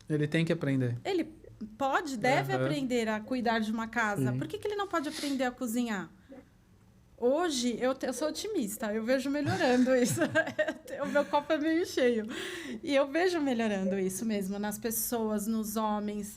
Ele tem que aprender. Ele deve aprender a cuidar de uma casa. Sim. Por que ele não pode aprender a cozinhar? Hoje, eu sou otimista. Eu vejo melhorando isso. O meu copo é meio cheio. E eu vejo melhorando isso mesmo nas pessoas, nos homens.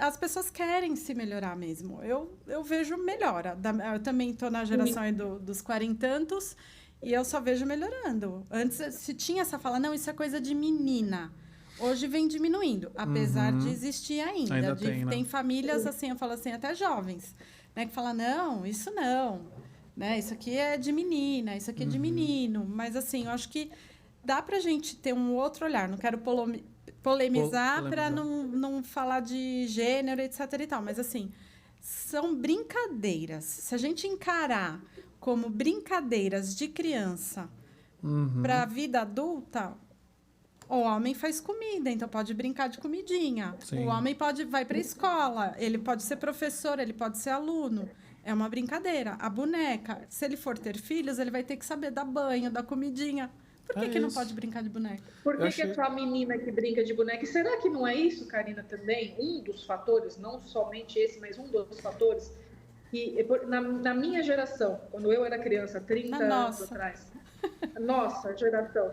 As pessoas querem se melhorar mesmo. Eu vejo melhora. Eu também estou na geração aí dos 40 e tantos e eu só vejo melhorando. Antes, se tinha essa fala, não, isso é coisa de menina. Hoje vem diminuindo, apesar de existir ainda. Tem famílias, assim, eu falo assim, até jovens, né, que falam, não, isso não, né, isso aqui é de menina, isso aqui é de menino. Mas, assim, eu acho que dá pra gente ter um outro olhar. Não quero polemizar para não falar de gênero, etc. e tal. Mas, assim, são brincadeiras. Se a gente encarar como brincadeiras de criança para a vida adulta... O homem faz comida, então pode brincar de comidinha. Sim. O homem vai para a escola, ele pode ser professor, ele pode ser aluno. É uma brincadeira. A boneca, se ele for ter filhos, ele vai ter que saber dar banho, dar comidinha. Por que não pode brincar de boneca? Por que é só a menina que brinca de boneca? E será que não é isso, Karina, também? Um dos fatores, não somente esse, mas um dos fatores, que na minha geração, quando eu era criança, 30 anos atrás, nossa geração...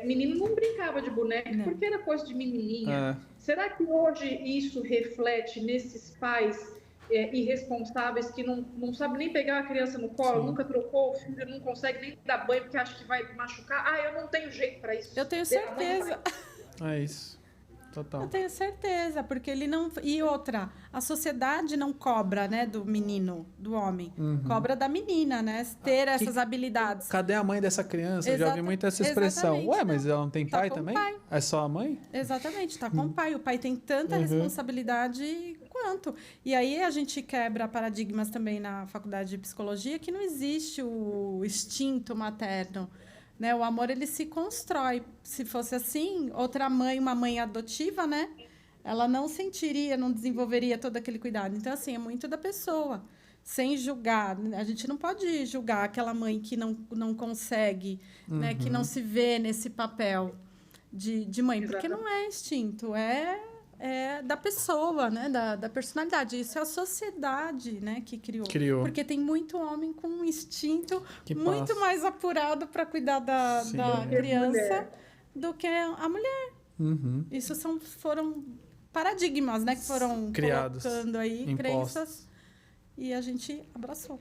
menino não brincava de boneca porque era coisa de menininha. Será que hoje isso reflete nesses pais irresponsáveis que não sabem nem pegar a criança no colo, nunca trocou o filho, não consegue nem dar banho porque acha que vai machucar? Eu não tenho jeito para isso. Eu tenho certeza. É isso. Total. Eu tenho certeza, porque ele não... E outra, a sociedade não cobra, né, do menino, do homem. Cobra da menina, né, ter essas habilidades. Cadê a mãe dessa criança? Eu já ouvi muito essa expressão. Ué, mas ela não tem pai também? Pai. É só a mãe? Exatamente, tá com o pai. O pai tem tanta responsabilidade quanto. E aí a gente quebra paradigmas também na faculdade de psicologia que não existe o instinto materno. Né? O amor, ele se constrói. Se fosse assim, outra mãe, uma mãe adotiva, né? Ela não sentiria, não desenvolveria todo aquele cuidado. Então, assim, é muito da pessoa. Sem julgar. A gente não pode julgar aquela mãe que não consegue, né? Que não se vê nesse papel de mãe. Porque não é instinto, é da pessoa, né? Da personalidade. Isso é a sociedade, né, que criou. Porque tem muito homem com um instinto muito mais apurado para cuidar da criança do que a mulher. Uhum. Isso foram paradigmas, né, que foram criados, colocando aí, crenças, e a gente abraçou.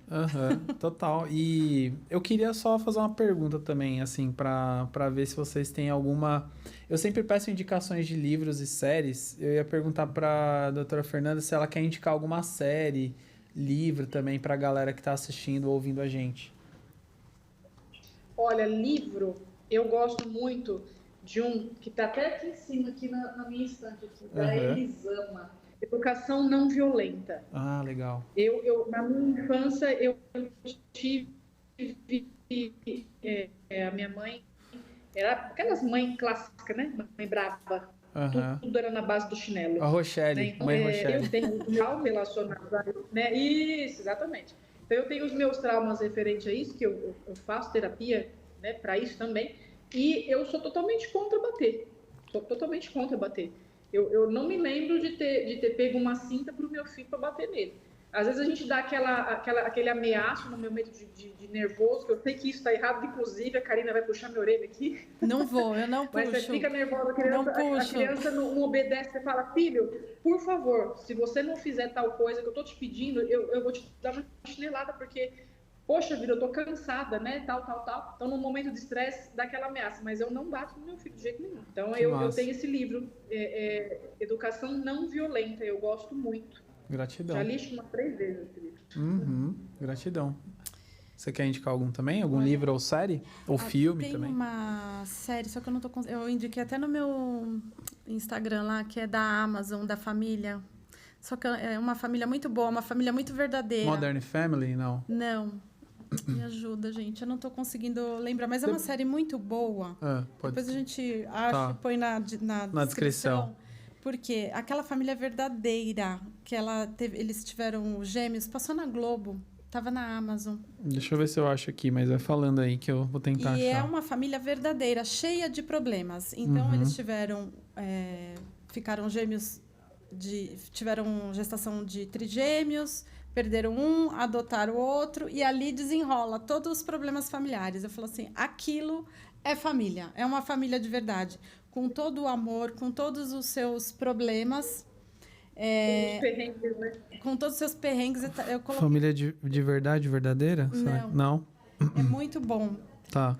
Total. E eu queria só fazer uma pergunta também, assim, para ver se vocês têm alguma... Eu sempre peço indicações de livros e séries. Eu ia perguntar para a doutora Fernanda se ela quer indicar alguma série, livro também, para a galera que está assistindo ou ouvindo a gente. Olha, livro, eu gosto muito de um que está até aqui em cima, aqui na minha estante, aqui, da Elisama, Educação Não Violenta. Ah, legal. Na minha infância, eu tive... a minha mãe era aquelas mães clássicas, né? Mãe brava. Tudo era na base do chinelo. A Rochelle, né? Então, mãe Rochelle. Eu tenho um trauma relacionado a isso, né? Isso, exatamente. Então, eu tenho os meus traumas referentes a isso, que eu faço terapia, né, para isso também. E eu sou totalmente contra bater. Eu não me lembro de ter pego uma cinta para o meu filho para bater nele. Às vezes a gente dá aquele ameaço no meu medo de nervoso, que eu sei que isso está errado, inclusive a Karina vai puxar minha orelha aqui. Não vou, eu não puxo. Mas você fica nervosa, a criança não obedece, você fala, filho, por favor, se você não fizer tal coisa que eu estou te pedindo, eu vou te dar uma chinelada, porque, poxa vida, eu estou cansada, né, tal. Então, no momento de estresse, dá aquela ameaça, mas eu não bato no meu filho de jeito nenhum. Então, eu tenho esse livro, Educação Não Violenta, eu gosto muito. Gratidão. Já li umas 3 vezes esse livro. Gratidão. Você quer indicar algum também? Algum livro ou série? Ou filme também? Tem uma série, só que eu não tô... Eu indiquei até no meu Instagram lá, que é da Amazon, da família. Só que é uma família muito boa, uma família muito verdadeira. Modern Family, não? Não. Me ajuda, gente. Eu não tô conseguindo lembrar, mas é uma série muito boa. Depois a gente acha e põe na descrição. Porque aquela família verdadeira, que eles tiveram gêmeos, passou na Globo, estava na Amazon. Deixa eu ver se eu acho aqui, mas vai falando aí que eu vou tentar achar. E é uma família verdadeira, cheia de problemas. Então, eles ficaram gêmeos, tiveram gestação de trigêmeos, perderam um, adotaram o outro, e ali desenrola todos os problemas familiares. Eu falo assim, aquilo é família, é uma família de verdade. Com todo o amor, com todos os seus problemas. Perrengues, né? Com todos os seus perrengues. Família de verdade, verdadeira? Não. É muito bom. Tá.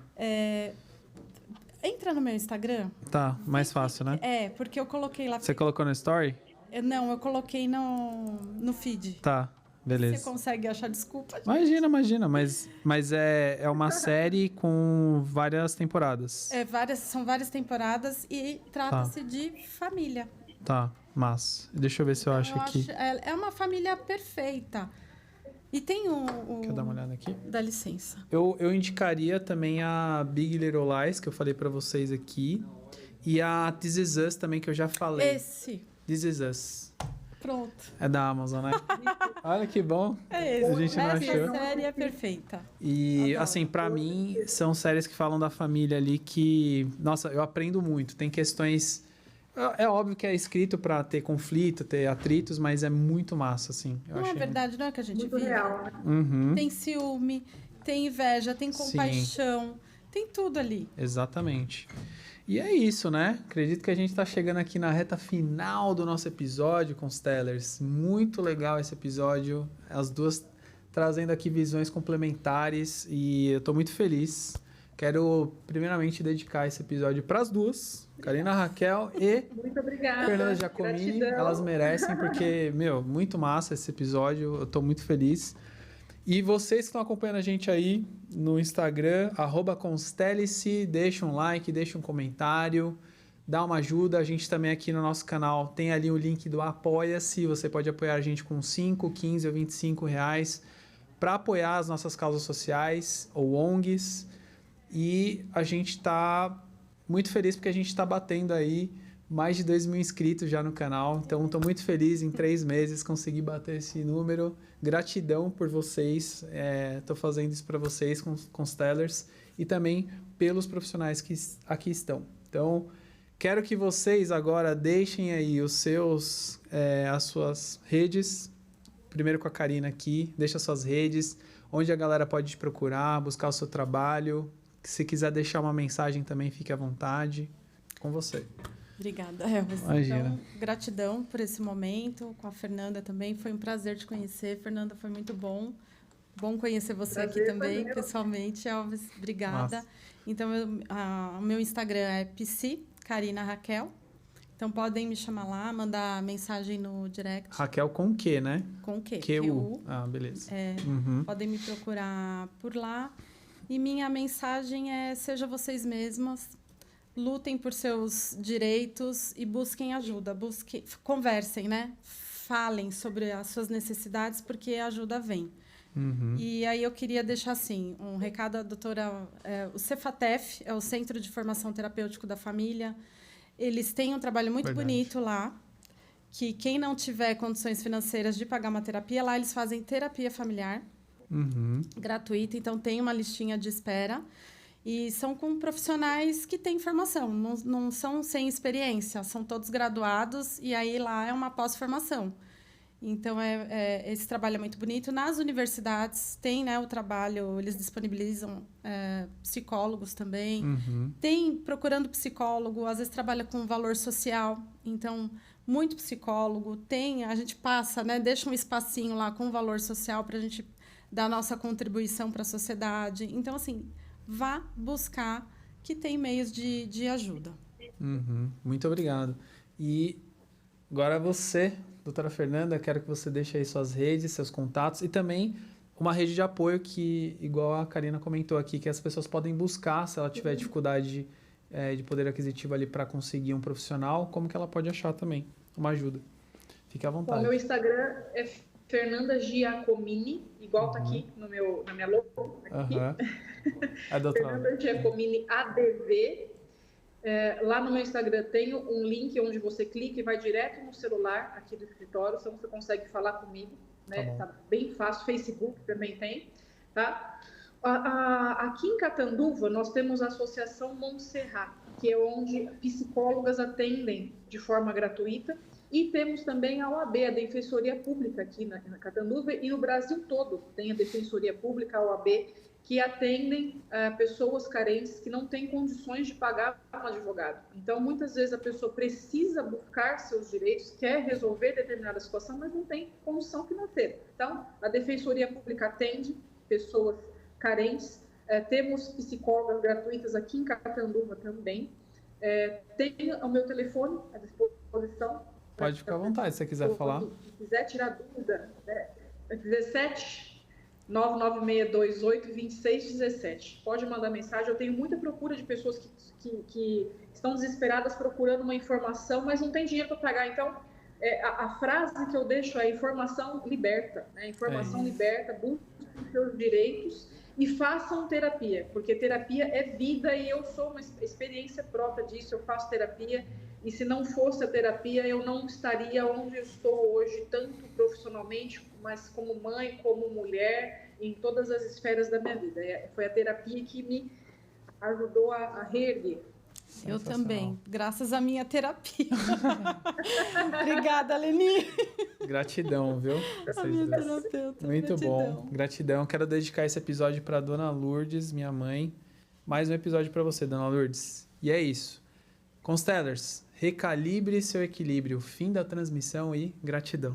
Entra no meu Instagram. Tá, mais fácil, né? Porque eu coloquei lá... Você colocou no story? Não, eu coloquei no feed. Tá. Beleza. Você consegue achar desculpa? Gente? Imagina, mas é uma série com várias temporadas. São várias temporadas e trata-se de família. Tá, mas deixa eu ver se eu acho aqui. É uma família perfeita. E tem Quer dar uma olhada aqui? Dá licença. Eu indicaria também a Big Little Lies, que eu falei pra vocês aqui. E a This Is Us também, que eu já falei. This Is Us. Pronto. É da Amazon, né? Olha que bom. É isso. A gente não achou. Essa série é perfeita. E, assim, pra mim, são séries que falam da família ali que... Nossa, eu aprendo muito. Tem questões... É óbvio que é escrito pra ter conflito, ter atritos, mas é muito massa, assim. Não é verdade, não é que a gente vive? Real, né? Tem ciúme, tem inveja, tem compaixão, tem tudo ali. Exatamente. E é isso, né? Acredito que a gente está chegando aqui na reta final do nosso episódio com os Tellers. Muito legal esse episódio. As duas trazendo aqui visões complementares e eu estou muito feliz. Quero, primeiramente, dedicar esse episódio para as duas, Karina Raquel e muito obrigada. Fernanda Giacomini. Gratidão. Elas merecem, porque, muito massa esse episódio. Eu estou muito feliz. E vocês que estão acompanhando a gente aí no Instagram, @constelice, deixa um like, deixa um comentário, dá uma ajuda. A gente também aqui no nosso canal tem ali o link do Apoia-se. Você pode apoiar a gente com 5, 15 ou 25 reais para apoiar as nossas causas sociais ou ONGs. E a gente está muito feliz porque a gente está batendo aí mais de 2.000 inscritos já no canal. Então, estou muito feliz em 3 meses conseguir bater esse número. Gratidão por vocês. Estou fazendo isso para vocês com os Tellers e também pelos profissionais que aqui estão. Então, Quero que vocês agora deixem aí as suas redes. Primeiro com a Karina aqui. Deixa as suas redes, onde a galera pode te procurar, buscar o seu trabalho. Se quiser deixar uma mensagem também, fique à vontade. Com você. Obrigada, Elvis. Imagina. Então, gratidão por esse momento. Com a Fernanda também. Foi um prazer te conhecer. Fernanda, foi muito bom. Bom conhecer você aqui também, pessoalmente. Elvis, obrigada. Nossa. Então, o meu Instagram é Karina Raquel. Então, podem me chamar lá, mandar mensagem no direct. Raquel com Q, né? Com Q. Q-U. Ah, beleza. Podem me procurar por lá. E minha mensagem é: seja vocês mesmas, lutem por seus direitos e busquem ajuda. Conversem, né? Falem sobre as suas necessidades, porque a ajuda vem. E aí eu queria deixar assim um recado à doutora. O Cefatef é o Centro de Formação Terapêutico da Família. Eles têm um trabalho muito bonito lá, que quem não tiver condições financeiras de pagar uma terapia, lá eles fazem terapia familiar gratuita. Então tem uma listinha de espera e são com profissionais que têm formação, não são sem experiência, são todos graduados e aí lá é uma pós-formação. Então, esse trabalho é muito bonito. Nas universidades, tem, né, o trabalho, eles disponibilizam psicólogos também. Tem procurando psicólogo, às vezes trabalha com valor social. Então, muito psicólogo. A gente passa, né, deixa um espacinho lá com valor social para a gente dar a nossa contribuição para a sociedade. Então, assim, vá buscar que tem meios de ajuda. Muito obrigado. E agora você... Doutora Fernanda, quero que você deixe aí suas redes, seus contatos e também uma rede de apoio que, igual a Karina comentou aqui, que as pessoas podem buscar se ela tiver dificuldade de poder aquisitivo ali para conseguir um profissional, como que ela pode achar também uma ajuda. Fique à vontade. O meu Instagram é Fernanda Giacomini, igual tá aqui na minha logo. Aqui. Fernanda Giacomini ADV. Lá no meu Instagram tem um link onde você clica e vai direto no celular aqui do escritório, então você consegue falar comigo, né? Tá bem fácil. Facebook também tem, tá? Aqui em Catanduva nós temos a Associação Montserrat, que é onde psicólogas atendem de forma gratuita, e temos também a OAB, a Defensoria Pública aqui na Catanduva, e no Brasil todo tem a Defensoria Pública, a OAB, que atendem pessoas carentes que não têm condições de pagar um advogado. Então, muitas vezes a pessoa precisa buscar seus direitos, quer resolver determinada situação, mas não tem condição financeira. Então, a Defensoria Pública atende pessoas carentes. Temos psicólogas gratuitas aqui em Catanduva também. Tem o meu telefone à disposição. Pode ficar à vontade, se você quiser falar. Se quiser tirar dúvida, 17 996282617. Pode mandar mensagem. Eu tenho muita procura de pessoas que estão desesperadas procurando uma informação, mas não tem dinheiro para pagar. Então, a frase que eu deixo é: informação liberta. Né? Informação liberta, busque os seus direitos e façam terapia, porque terapia é vida e eu sou uma experiência própria disso. Eu faço terapia e se não fosse a terapia eu não estaria onde eu estou hoje, tanto profissionalmente, mas como mãe, como mulher, em todas as esferas da minha vida. Foi a terapia que me ajudou a reerguer. Eu também, graças à minha terapia. Obrigada, Leni. Gratidão, viu? A minha terapeuta. Muito bom. Gratidão. Quero dedicar esse episódio para Dona Lourdes, minha mãe. Mais um episódio para você, Dona Lourdes. E é isso. Constellers, recalibre seu equilíbrio. Fim da transmissão e gratidão.